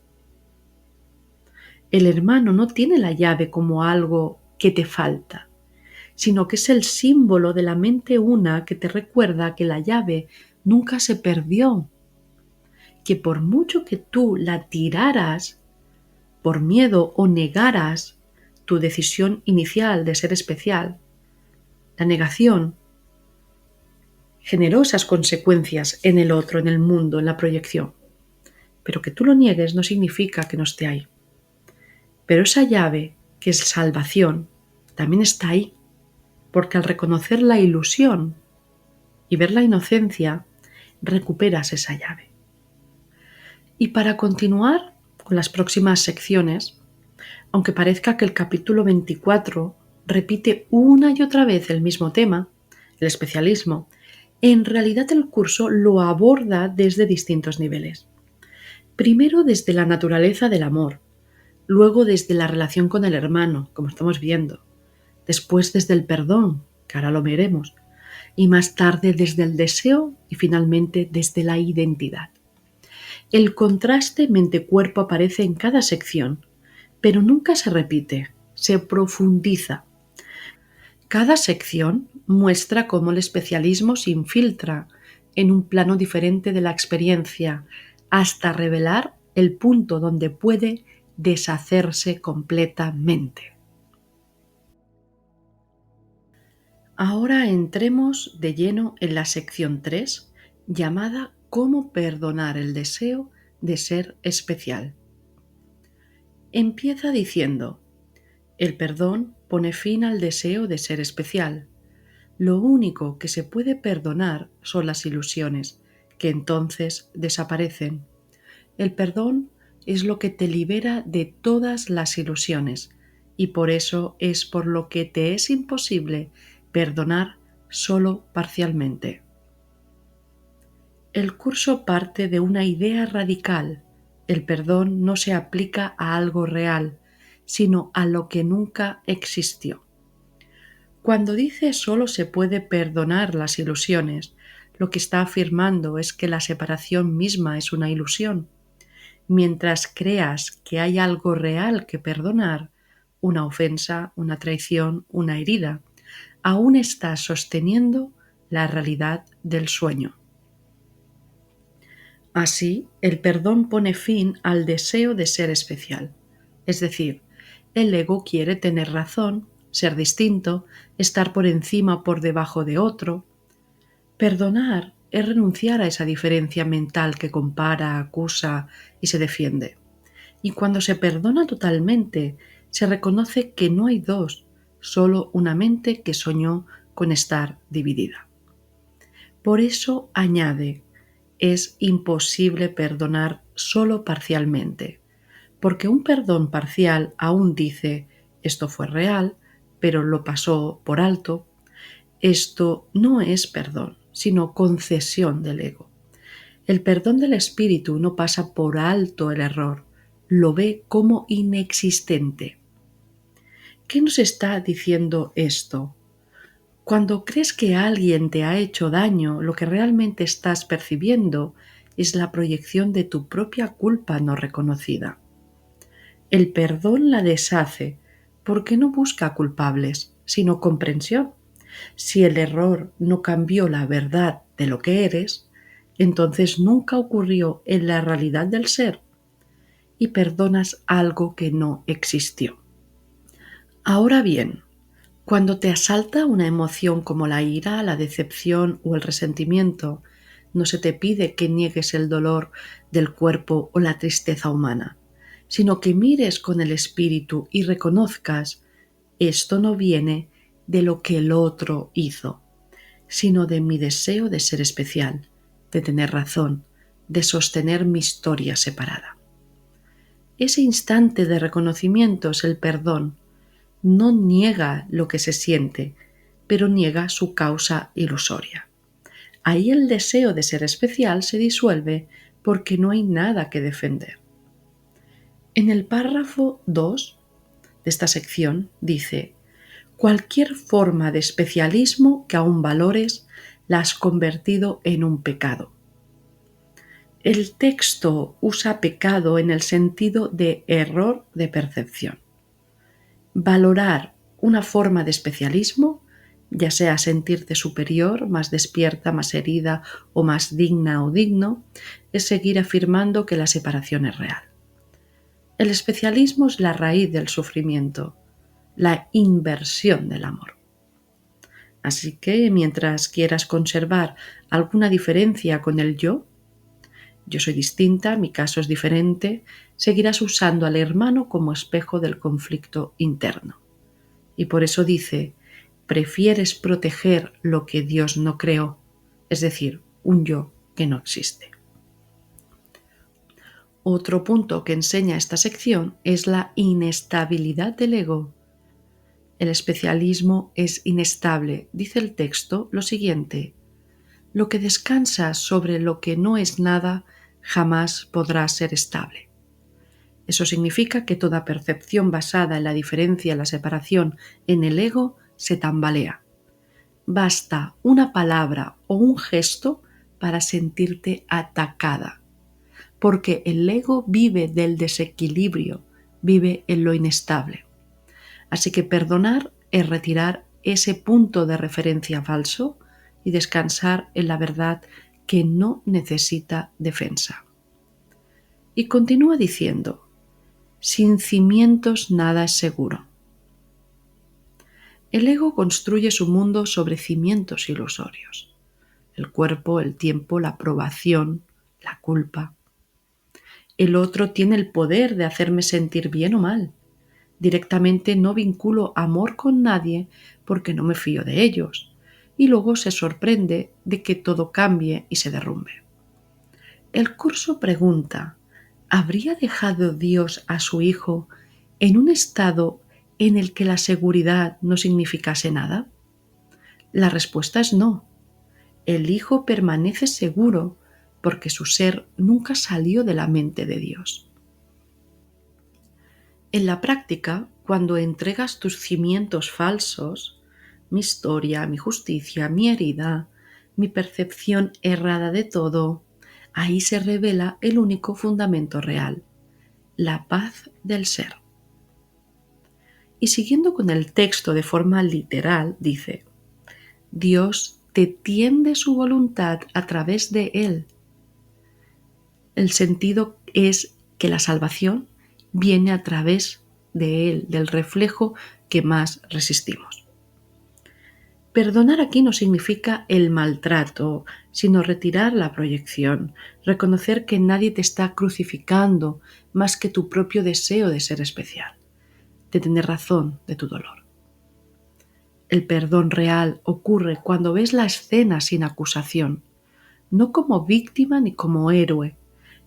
El hermano no tiene la llave como algo que te falta, sino que es el símbolo de la mente una que te recuerda que la llave nunca se perdió, que por mucho que tú la tiraras por miedo o negaras tu decisión inicial de ser especial, la negación generó esas consecuencias en el otro, en el mundo, en la proyección. Pero que tú lo niegues no significa que no esté ahí. Pero esa llave, que es salvación, también está ahí, porque al reconocer la ilusión y ver la inocencia, recuperas esa llave. Y para continuar con las próximas secciones, aunque parezca que el capítulo 24 repite una y otra vez el mismo tema, el especialismo, en realidad el curso lo aborda desde distintos niveles. Primero desde la naturaleza del amor, luego desde la relación con el hermano, como estamos viendo, después desde el perdón, que ahora lo veremos, y más tarde desde el deseo y finalmente desde la identidad. El contraste mente-cuerpo aparece en cada sección, pero nunca se repite, se profundiza. Cada sección muestra cómo el especialismo se infiltra en un plano diferente de la experiencia hasta revelar el punto donde puede deshacerse completamente. Ahora entremos de lleno en la sección 3, llamada Cómo perdonar el deseo de ser especial. Empieza diciendo: el perdón pone fin al deseo de ser especial. Lo único que se puede perdonar son las ilusiones, que entonces desaparecen. El perdón es lo que te libera de todas las ilusiones, y por eso es por lo que te es imposible perdonar solo parcialmente. El curso parte de una idea radical. El perdón no se aplica a algo real, sino a lo que nunca existió. Cuando dice solo se puede perdonar las ilusiones, lo que está afirmando es que la separación misma es una ilusión. Mientras creas que hay algo real que perdonar, una ofensa, una traición, una herida, aún estás sosteniendo la realidad del sueño. Así, el perdón pone fin al deseo de ser especial. Es decir, el ego quiere tener razón, ser distinto, estar por encima o por debajo de otro. Perdonar es renunciar a esa diferencia mental que compara, acusa y se defiende. Y cuando se perdona totalmente, se reconoce que no hay dos, solo una mente que soñó con estar dividida. Por eso añade: es imposible perdonar solo parcialmente, porque un perdón parcial aún dice: esto fue real, pero lo pasó por alto. Esto no es perdón, sino concesión del ego. El perdón del espíritu no pasa por alto el error, lo ve como inexistente. ¿Qué nos está diciendo esto? Cuando crees que alguien te ha hecho daño, lo que realmente estás percibiendo es la proyección de tu propia culpa no reconocida. El perdón la deshace porque no busca culpables, sino comprensión. Si el error no cambió la verdad de lo que eres, entonces nunca ocurrió en la realidad del ser y perdonas algo que no existió. Ahora bien, cuando te asalta una emoción como la ira, la decepción o el resentimiento, no se te pide que niegues el dolor del cuerpo o la tristeza humana, sino que mires con el espíritu y reconozcas: esto no viene de lo que el otro hizo, sino de mi deseo de ser especial, de tener razón, de sostener mi historia separada. Ese instante de reconocimiento es el perdón. No niega lo que se siente, pero niega su causa ilusoria. Ahí el deseo de ser especial se disuelve porque no hay nada que defender. En el párrafo 2 de esta sección dice: cualquier forma de especialismo que aún valores la has convertido en un pecado. El texto usa pecado en el sentido de error de percepción. Valorar una forma de especialismo, ya sea sentirte superior, más despierta, más herida o más digna o digno, es seguir afirmando que la separación es real. El especialismo es la raíz del sufrimiento, la inversión del amor. Así que mientras quieras conservar alguna diferencia con el yo soy distinta, mi caso es diferente, seguirás usando al hermano como espejo del conflicto interno. Y por eso dice: prefieres proteger lo que Dios no creó, es decir, un yo que no existe. Otro punto que enseña esta sección es la inestabilidad del ego. El especialismo es inestable. Dice el texto lo siguiente: lo que descansa sobre lo que no es nada jamás podrá ser estable. Eso significa que toda percepción basada en la diferencia, la separación, en el ego, se tambalea. Basta una palabra o un gesto para sentirte atacada, porque el ego vive del desequilibrio, vive en lo inestable. Así que perdonar es retirar ese punto de referencia falso y descansar en la verdad que no necesita defensa. Y continúa diciendo, sin cimientos nada es seguro. El ego construye su mundo sobre cimientos ilusorios. El cuerpo, el tiempo, la aprobación, la culpa. El otro tiene el poder de hacerme sentir bien o mal. Directamente no vinculo amor con nadie porque no me fío de ellos, y luego se sorprende de que todo cambie y se derrumbe. El curso pregunta, ¿habría dejado Dios a su Hijo en un estado en el que la seguridad no significase nada? La respuesta es no. El Hijo permanece seguro porque su ser nunca salió de la mente de Dios. En la práctica, cuando entregas tus cimientos falsos, mi historia, mi justicia, mi herida, mi percepción errada de todo, ahí se revela el único fundamento real, la paz del ser. Y siguiendo con el texto de forma literal, dice, Dios te tiende su voluntad a través de Él. El sentido es que la salvación viene a través de Él, del reflejo que más resistimos. Perdonar aquí no significa el maltrato, sino retirar la proyección, reconocer que nadie te está crucificando más que tu propio deseo de ser especial, de tener razón de tu dolor. El perdón real ocurre cuando ves la escena sin acusación, no como víctima ni como héroe,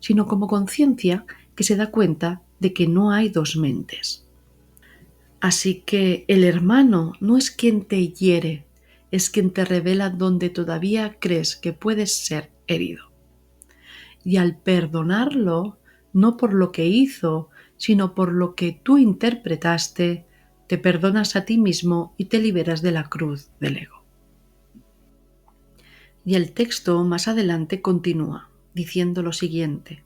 sino como conciencia que se da cuenta de que no hay dos mentes. Así que el hermano no es quien te hiere, es quien te revela donde todavía crees que puedes ser herido. Y al perdonarlo, no por lo que hizo, sino por lo que tú interpretaste, te perdonas a ti mismo y te liberas de la cruz del ego. Y el texto más adelante continúa diciendo lo siguiente: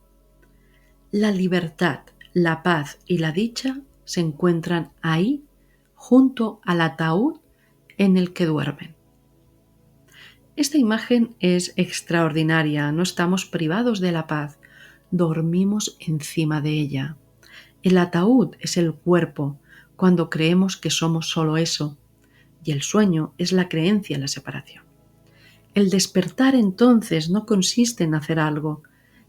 la libertad, la paz y la dicha se encuentran ahí, junto al ataúd en el que duermen. Esta imagen es extraordinaria, no estamos privados de la paz, dormimos encima de ella. El ataúd es el cuerpo, cuando creemos que somos solo eso, y el sueño es la creencia en la separación. El despertar entonces no consiste en hacer algo,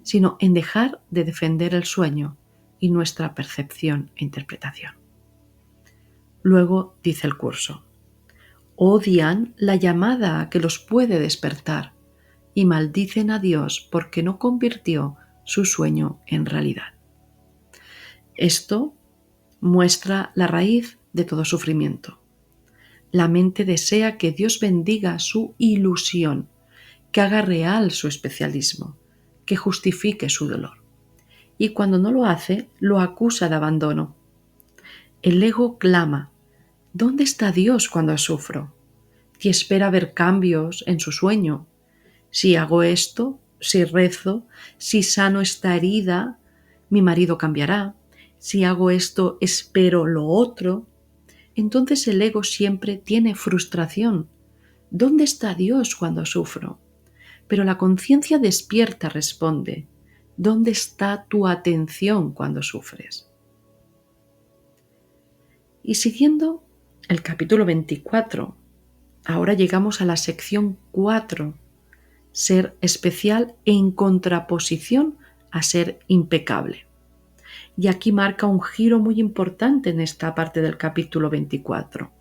sino en dejar de defender el sueño y nuestra percepción e interpretación. Luego dice el curso, odian la llamada que los puede despertar y maldicen a Dios porque no convirtió su sueño en realidad. Esto muestra la raíz de todo sufrimiento. La mente desea que Dios bendiga su ilusión, que haga real su especialismo, que justifique su dolor. Y cuando no lo hace, lo acusa de abandono. El ego clama, ¿dónde está Dios cuando sufro? Y espera ver cambios en su sueño. Si hago esto, si rezo, si sano esta herida, mi marido cambiará. Si hago esto, espero lo otro. Entonces el ego siempre tiene frustración. ¿Dónde está Dios cuando sufro? Pero la conciencia despierta responde, ¿dónde está tu atención cuando sufres? Y siguiendo el capítulo 24, ahora llegamos a la sección 4, ser especial en contraposición a ser impecable. Y aquí marca un giro muy importante en esta parte del capítulo 24.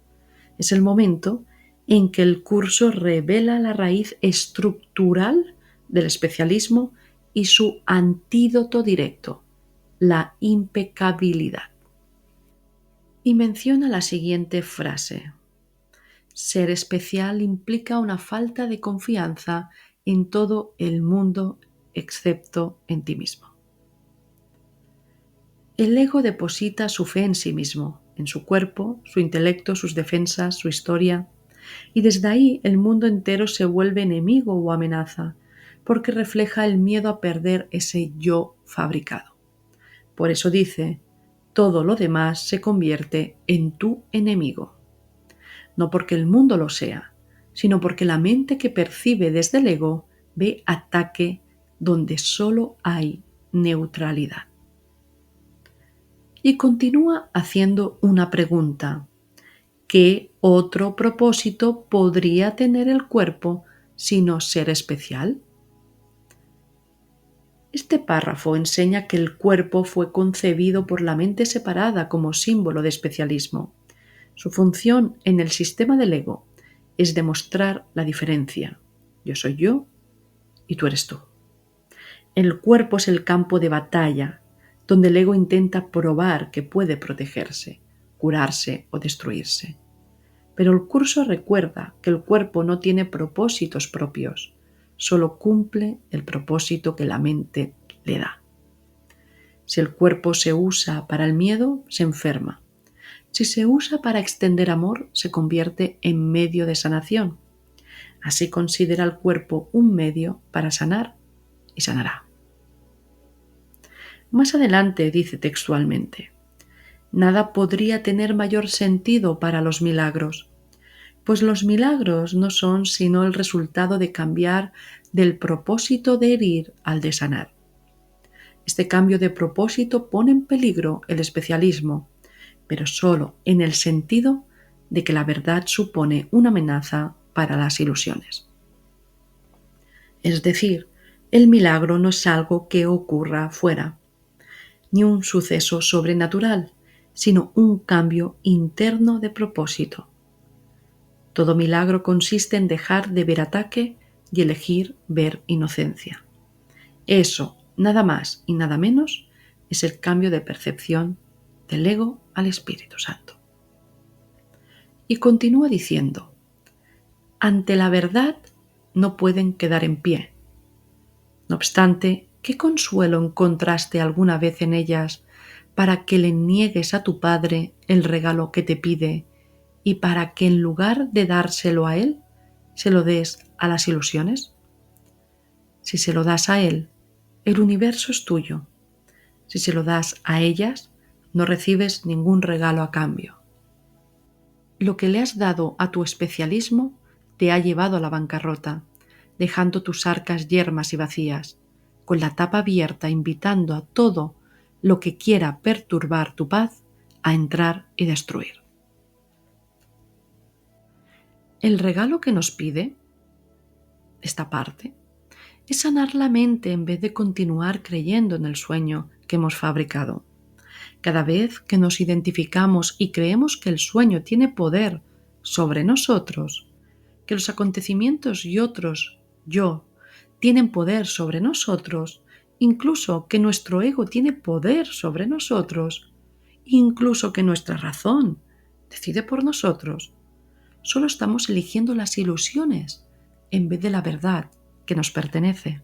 Es el momento en que el curso revela la raíz estructural del especialismo y su antídoto directo, la impecabilidad. Y menciona la siguiente frase: ser especial implica una falta de confianza en todo el mundo excepto en ti mismo. El ego deposita su fe en sí mismo, en su cuerpo, su intelecto, sus defensas, su historia, y desde ahí el mundo entero se vuelve enemigo o amenaza, porque refleja el miedo a perder ese yo fabricado. Por eso dice, todo lo demás se convierte en tu enemigo. no porque el mundo lo sea, sino porque la mente que percibe desde el ego ve ataque donde solo hay neutralidad. Y continúa haciendo una pregunta. ¿Qué otro propósito podría tener el cuerpo sino ser especial? Este párrafo enseña que el cuerpo fue concebido por la mente separada como símbolo de especialismo. Su función en el sistema del ego es demostrar la diferencia. Yo soy yo y tú eres tú. El cuerpo es el campo de batalla, donde el ego intenta probar que puede protegerse, curarse o destruirse. Pero el curso recuerda que el cuerpo no tiene propósitos propios, solo cumple el propósito que la mente le da. Si el cuerpo se usa para el miedo, se enferma. Si se usa para extender amor, se convierte en medio de sanación. Así considera el cuerpo un medio para sanar y sanará. Más adelante dice textualmente: nada podría tener mayor sentido para los milagros, pues los milagros no son sino el resultado de cambiar del propósito de herir al de sanar. Este cambio de propósito pone en peligro el especialismo, pero solo en el sentido de que la verdad supone una amenaza para las ilusiones. Es decir, el milagro no es algo que ocurra fuera, ni un suceso sobrenatural, sino un cambio interno de propósito. Todo milagro consiste en dejar de ver ataque y elegir ver inocencia. Eso, nada más y nada menos, es el cambio de percepción del ego al Espíritu Santo. Y continúa diciendo: ante la verdad no pueden quedar en pie. No obstante, ¿qué consuelo encontraste alguna vez en ellas para que le niegues a tu Padre el regalo que te pide y para que en lugar de dárselo a Él, se lo des a las ilusiones? Si se lo das a Él, el universo es tuyo. Si se lo das a ellas, no recibes ningún regalo a cambio. Lo que le has dado a tu especialismo te ha llevado a la bancarrota, dejando tus arcas yermas y vacías, con la tapa abierta invitando a todo lo que quiera perturbar tu paz a entrar y destruir. El regalo que nos pide esta parte es sanar la mente en vez de continuar creyendo en el sueño que hemos fabricado. Cada vez que nos identificamos y creemos que el sueño tiene poder sobre nosotros, que los acontecimientos y otros yo tienen poder sobre nosotros, incluso que nuestro ego tiene poder sobre nosotros, incluso que nuestra razón decide por nosotros, solo estamos eligiendo las ilusiones en vez de la verdad que nos pertenece.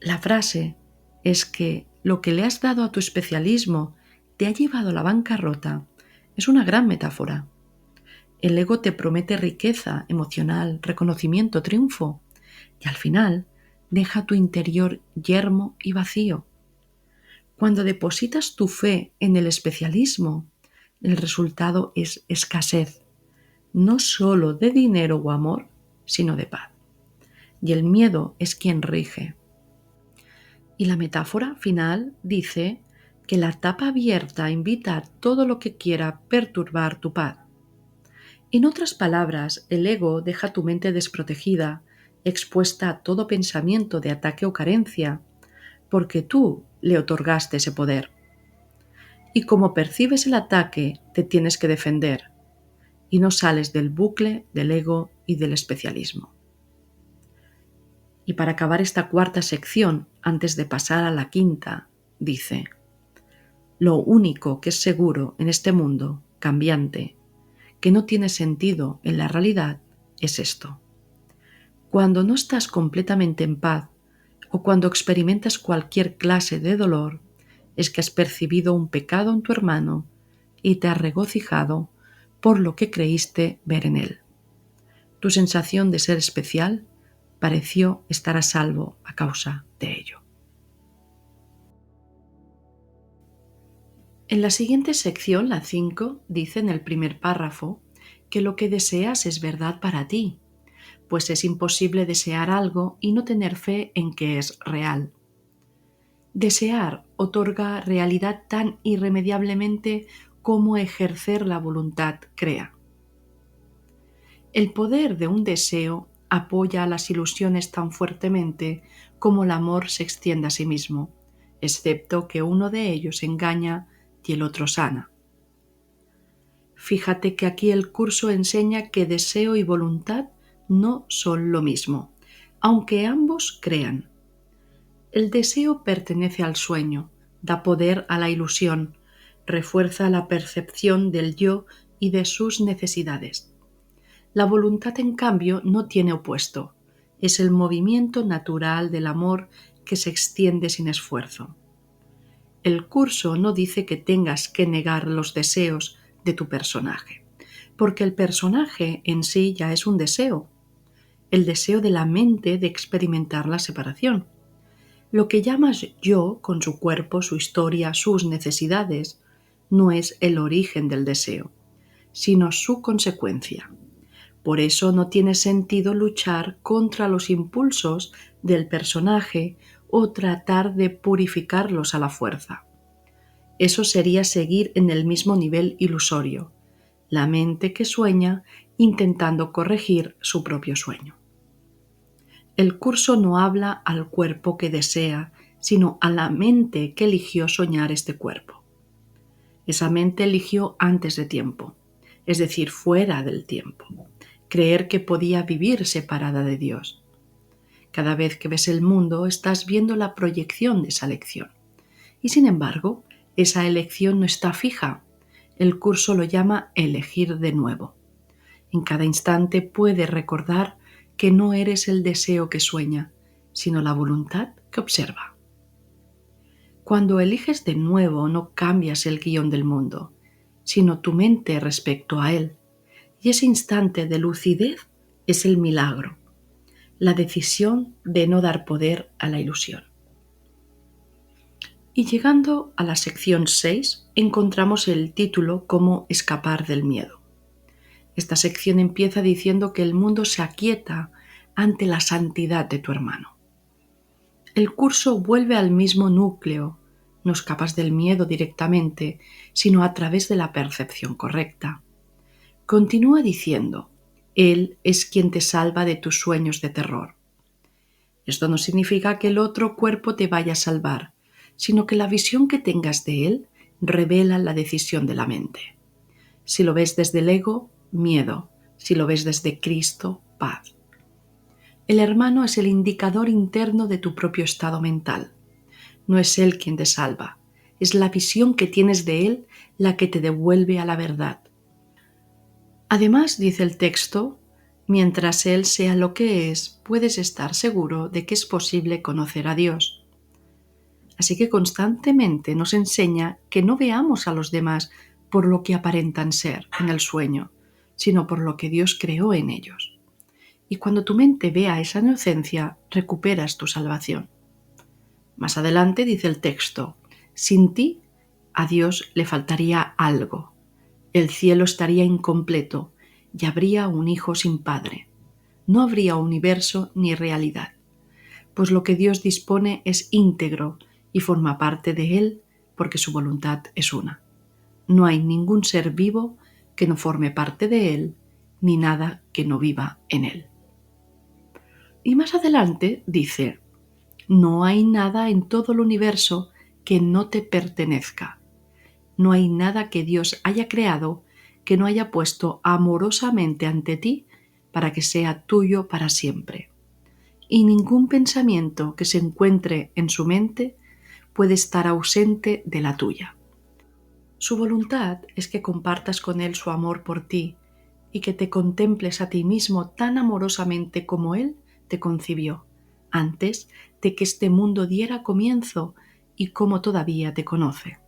La frase es que lo que le has dado a tu especialismo te ha llevado a la bancarrota es una gran metáfora. El ego te promete riqueza emocional, reconocimiento, triunfo, y al final deja tu interior yermo y vacío. Cuando depositas tu fe en el especialismo, el resultado es escasez, no solo de dinero o amor, sino de paz. Y el miedo es quien rige. Y la metáfora final dice que la tapa abierta invita a todo lo que quiera perturbar tu paz. En otras palabras, el ego deja tu mente desprotegida, expuesta a todo pensamiento de ataque o carencia, porque tú le otorgaste ese poder. Y como percibes el ataque, te tienes que defender, y no sales del bucle del ego y del especialismo. Y para acabar esta cuarta sección, antes de pasar a la quinta, dice: lo único que es seguro en este mundo cambiante, que no tiene sentido en la realidad, es esto. Cuando no estás completamente en paz o cuando experimentas cualquier clase de dolor, es que has percibido un pecado en tu hermano y te has regocijado por lo que creíste ver en él. Tu sensación de ser especial pareció estar a salvo a causa de ello. En la siguiente sección, la 5, dice en el primer párrafo que lo que deseas es verdad para ti, pues es imposible desear algo y no tener fe en que es real. Desear otorga realidad tan irremediablemente como ejercer la voluntad crea. El poder de un deseo apoya a las ilusiones tan fuertemente como el amor se extiende a sí mismo, excepto que uno de ellos engaña y el otro sana. Fíjate que aquí el curso enseña que deseo y voluntad no son lo mismo, aunque ambos crean. El deseo pertenece al sueño, da poder a la ilusión, refuerza la percepción del yo y de sus necesidades. La voluntad, en cambio, no tiene opuesto, es el movimiento natural del amor que se extiende sin esfuerzo. El curso no dice que tengas que negar los deseos de tu personaje, porque el personaje en sí ya es un deseo, el deseo de la mente de experimentar la separación. Lo que llamas yo, con su cuerpo, su historia, sus necesidades, no es el origen del deseo, sino su consecuencia. Por eso no tiene sentido luchar contra los impulsos del personaje o tratar de purificarlos a la fuerza. Eso sería seguir en el mismo nivel ilusorio, la mente que sueña intentando corregir su propio sueño. El curso no habla al cuerpo que desea, sino a la mente que eligió soñar este cuerpo. Esa mente eligió antes de tiempo, es decir, fuera del tiempo, creer que podía vivir separada de Dios. Cada vez que ves el mundo estás viendo la proyección de esa elección. Y sin embargo, esa elección no está fija. El curso lo llama elegir de nuevo. En cada instante puedes recordar que no eres el deseo que sueña, sino la voluntad que observa. Cuando eliges de nuevo no cambias el guión del mundo, sino tu mente respecto a él. Y ese instante de lucidez es el milagro, la decisión de no dar poder a la ilusión. Y llegando a la sección 6, encontramos el título como Escapar del miedo. Esta sección empieza diciendo que el mundo se aquieta ante la santidad de tu hermano. El curso vuelve al mismo núcleo, no escapas del miedo directamente, sino a través de la percepción correcta. Continúa diciendo, Él es quien te salva de tus sueños de terror. Esto no significa que el otro cuerpo te vaya a salvar, sino que la visión que tengas de Él revela la decisión de la mente. Si lo ves desde el ego, miedo. Si lo ves desde Cristo, paz. El hermano es el indicador interno de tu propio estado mental. No es Él quien te salva, es la visión que tienes de Él la que te devuelve a la verdad. Además, dice el texto, mientras Él sea lo que es, puedes estar seguro de que es posible conocer a Dios. Así que constantemente nos enseña que no veamos a los demás por lo que aparentan ser en el sueño, sino por lo que Dios creó en ellos. Y cuando tu mente vea esa inocencia, recuperas tu salvación. Más adelante dice el texto, sin ti, a Dios le faltaría algo. El cielo estaría incompleto y habría un hijo sin padre. No habría universo ni realidad, pues lo que Dios dispone es íntegro y forma parte de Él porque su voluntad es una. No hay ningún ser vivo que no forme parte de Él, ni nada que no viva en Él. Y más adelante dice, no hay nada en todo el universo que no te pertenezca. No hay nada que Dios haya creado que no haya puesto amorosamente ante ti para que sea tuyo para siempre. Y ningún pensamiento que se encuentre en su mente puede estar ausente de la tuya. Su voluntad es que compartas con Él su amor por ti y que te contemples a ti mismo tan amorosamente como Él te concibió, antes de que este mundo diera comienzo y como todavía te conoce.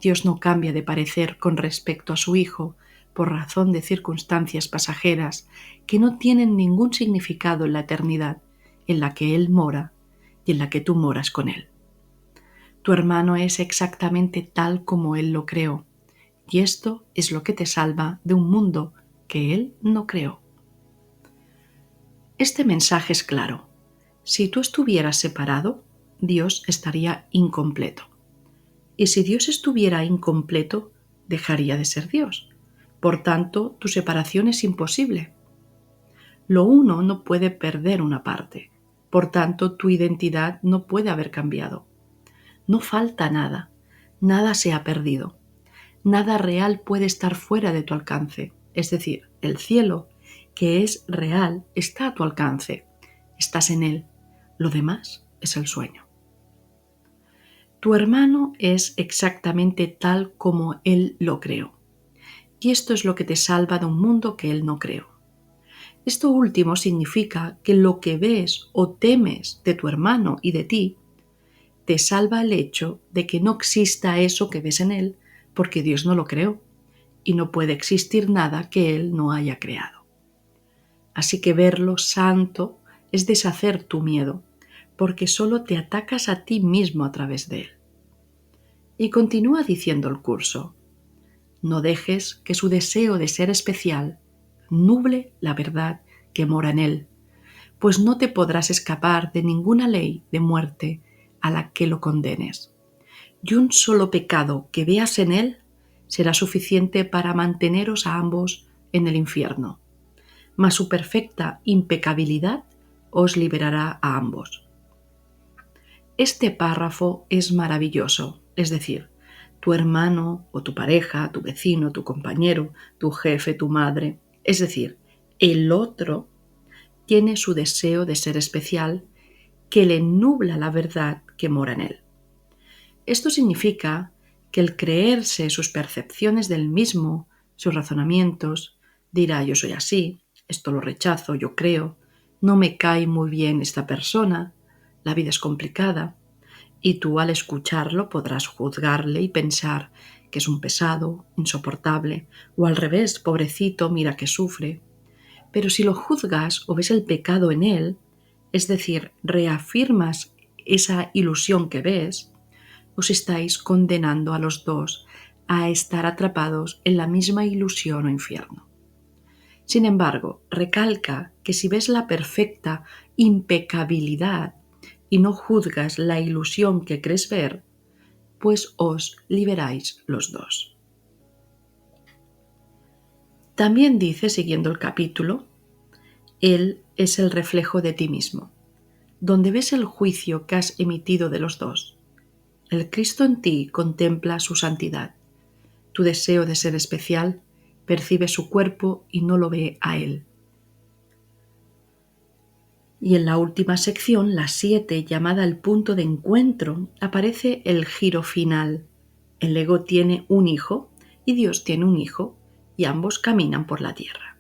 Dios no cambia de parecer con respecto a su Hijo por razón de circunstancias pasajeras que no tienen ningún significado en la eternidad, en la que Él mora y en la que tú moras con Él. Tu hermano es exactamente tal como Él lo creó, y esto es lo que te salva de un mundo que Él no creó. Este mensaje es claro. Si tú estuvieras separado, Dios estaría incompleto. Y si Dios estuviera incompleto, dejaría de ser Dios. Por tanto, tu separación es imposible. Lo uno no puede perder una parte. Por tanto, tu identidad no puede haber cambiado. No falta nada. Nada se ha perdido. Nada real puede estar fuera de tu alcance. Es decir, el cielo, que es real, está a tu alcance. Estás en él. Lo demás es el sueño. Tu hermano es exactamente tal como él lo creó. Y esto es lo que te salva de un mundo que él no creó. Esto último significa que lo que ves o temes de tu hermano y de ti te salva el hecho de que no exista eso que ves en él, porque Dios no lo creó y no puede existir nada que él no haya creado. Así que verlo santo es deshacer tu miedo, porque solo te atacas a ti mismo a través de él. Y continúa diciendo el curso: no dejes que su deseo de ser especial nuble la verdad que mora en él, pues no te podrás escapar de ninguna ley de muerte a la que lo condenes. Y un solo pecado que veas en él será suficiente para manteneros a ambos en el infierno, mas su perfecta impecabilidad os liberará a ambos. Este párrafo es maravilloso, es decir, tu hermano o tu pareja, tu vecino, tu compañero, tu jefe, tu madre, es decir, el otro tiene su deseo de ser especial que le nubla la verdad que mora en él. Esto significa que el creerse sus percepciones del mismo, sus razonamientos, dirá yo soy así, esto lo rechazo, yo creo, no me cae muy bien esta persona, la vida es complicada, y tú al escucharlo podrás juzgarle y pensar que es un pesado, insoportable, o al revés, pobrecito, mira que sufre. Pero si lo juzgas o ves el pecado en él, es decir, reafirmas esa ilusión que ves, os estáis condenando a los dos a estar atrapados en la misma ilusión o infierno. Sin embargo, recalca que si ves la perfecta impecabilidad y no juzgas la ilusión que crees ver, pues os liberáis los dos. También dice, siguiendo el capítulo, Él es el reflejo de ti mismo, donde ves el juicio que has emitido de los dos. El Cristo en ti contempla su santidad. Tu deseo de ser especial percibe su cuerpo y no lo ve a Él. Y en la última sección, la 7, llamada el punto de encuentro, aparece el giro final. El ego tiene un hijo y Dios tiene un hijo y ambos caminan por la tierra.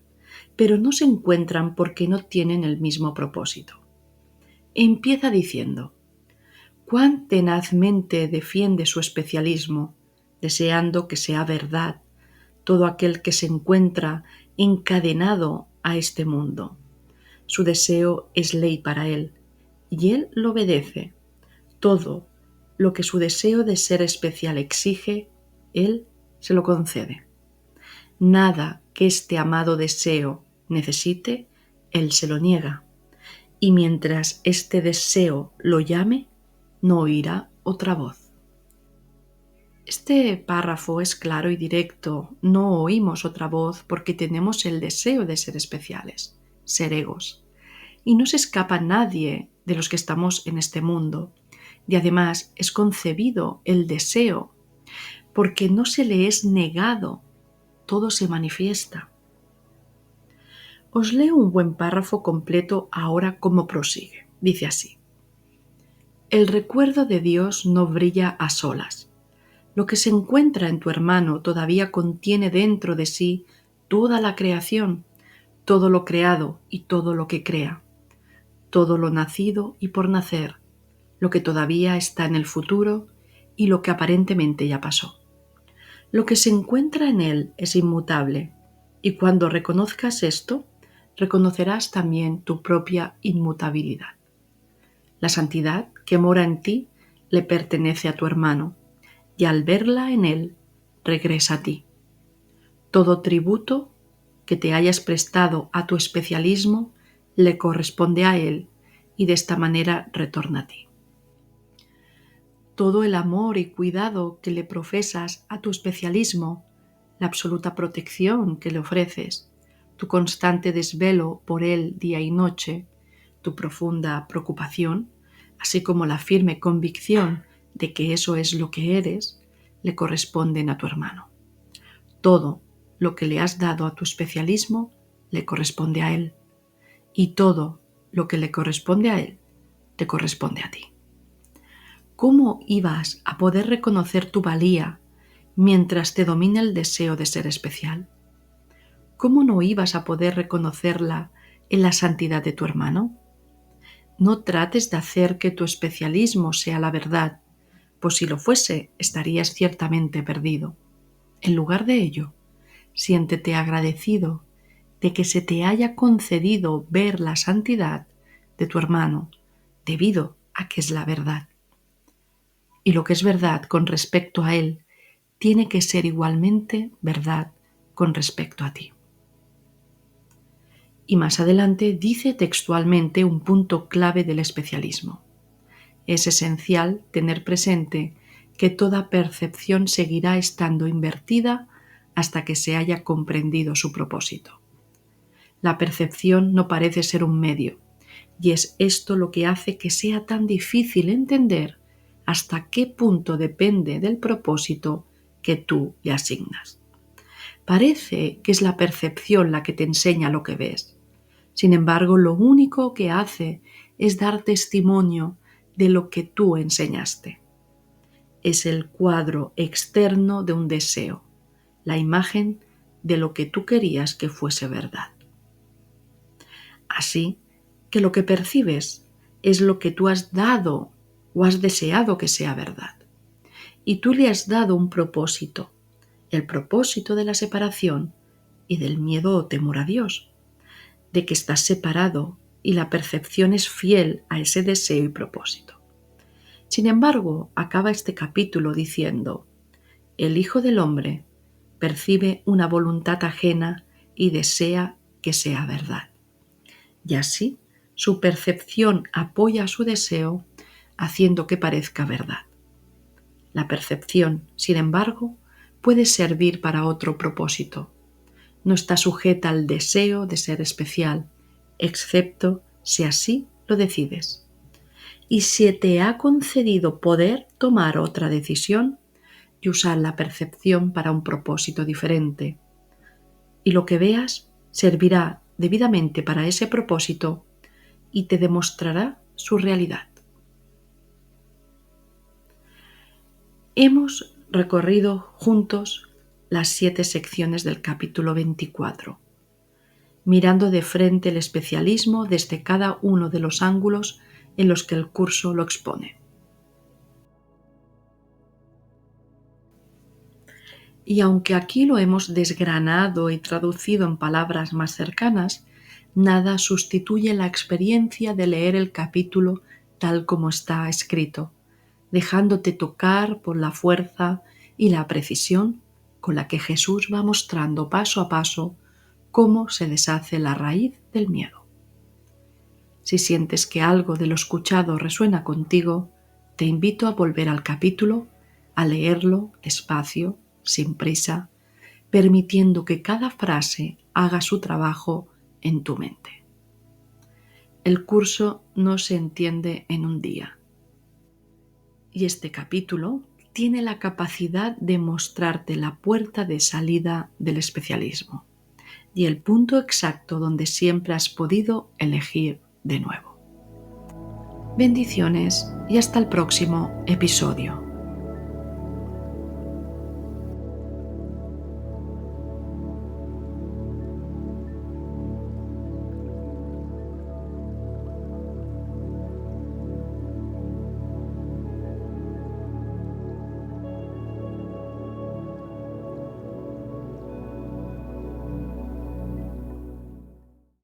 Pero no se encuentran porque no tienen el mismo propósito. Empieza diciendo: cuán tenazmente defiende su especialismo, deseando que sea verdad todo aquel que se encuentra encadenado a este mundo. Su deseo es ley para él, y él lo obedece. Todo lo que su deseo de ser especial exige, él se lo concede. Nada que este amado deseo necesite, él se lo niega. Y mientras este deseo lo llame, no oirá otra voz. Este párrafo es claro y directo. No oímos otra voz porque tenemos el deseo de ser especiales, ser egos. Y no se escapa nadie de los que estamos en este mundo. Y además es concebido el deseo porque no se le es negado, todo se manifiesta. Os leo un buen párrafo completo ahora como prosigue. Dice así: el recuerdo de Dios no brilla a solas. Lo que se encuentra en tu hermano todavía contiene dentro de sí toda la creación, todo lo creado y todo lo que crea, todo lo nacido y por nacer, lo que todavía está en el futuro y lo que aparentemente ya pasó. Lo que se encuentra en él es inmutable, y cuando reconozcas esto, reconocerás también tu propia inmutabilidad. La santidad que mora en ti le pertenece a tu hermano, y al verla en él, regresa a ti. Todo tributo que te hayas prestado a tu especialismo le corresponde a él y de esta manera retorna a ti. Todo el amor y cuidado que le profesas a tu especialismo, la absoluta protección que le ofreces, tu constante desvelo por él día y noche, tu profunda preocupación, así como la firme convicción de que eso es lo que eres, le corresponden a tu hermano. Todo lo que le has dado a tu especialismo le corresponde a él, y todo lo que le corresponde a él te corresponde a ti. ¿Cómo ibas a poder reconocer tu valía mientras te domina el deseo de ser especial? ¿Cómo no ibas a poder reconocerla en la santidad de tu hermano? No trates de hacer que tu especialismo sea la verdad, pues si lo fuese, estarías ciertamente perdido. En lugar de ello, siéntete agradecido de que se te haya concedido ver la santidad de tu hermano, debido a que es la verdad. Y lo que es verdad con respecto a él, tiene que ser igualmente verdad con respecto a ti. Y más adelante dice textualmente un punto clave del especialismo. Es esencial tener presente que toda percepción seguirá estando invertida hasta que se haya comprendido su propósito. La percepción no parece ser un medio, y es esto lo que hace que sea tan difícil entender hasta qué punto depende del propósito que tú le asignas. Parece que es la percepción la que te enseña lo que ves. Sin embargo, lo único que hace es dar testimonio de lo que tú enseñaste. Es el cuadro externo de un deseo, la imagen de lo que tú querías que fuese verdad. Así que lo que percibes es lo que tú has dado o has deseado que sea verdad. Y tú le has dado un propósito, el propósito de la separación y del miedo o temor a Dios, de que estás separado y la percepción es fiel a ese deseo y propósito. Sin embargo, acaba este capítulo diciendo: el Hijo del Hombre percibe una voluntad ajena y desea que sea verdad. Y así, su percepción apoya su deseo, haciendo que parezca verdad. La percepción, sin embargo, puede servir para otro propósito. No está sujeta al deseo de ser especial, excepto si así lo decides. Y se te ha concedido poder tomar otra decisión y usar la percepción para un propósito diferente. Y lo que veas servirá debidamente para ese propósito y te demostrará su realidad. Hemos recorrido juntos las 7 secciones del capítulo 24, mirando de frente el especialismo desde cada uno de los ángulos en los que el curso lo expone. Y aunque aquí lo hemos desgranado y traducido en palabras más cercanas, nada sustituye la experiencia de leer el capítulo tal como está escrito, dejándote tocar por la fuerza y la precisión con la que Jesús va mostrando paso a paso cómo se deshace la raíz del miedo. Si sientes que algo de lo escuchado resuena contigo, te invito a volver al capítulo, a leerlo despacio, sin prisa, permitiendo que cada frase haga su trabajo en tu mente. El curso no se entiende en un día. Y este capítulo tiene la capacidad de mostrarte la puerta de salida del especialismo y el punto exacto donde siempre has podido elegir de nuevo. Bendiciones y hasta el próximo episodio.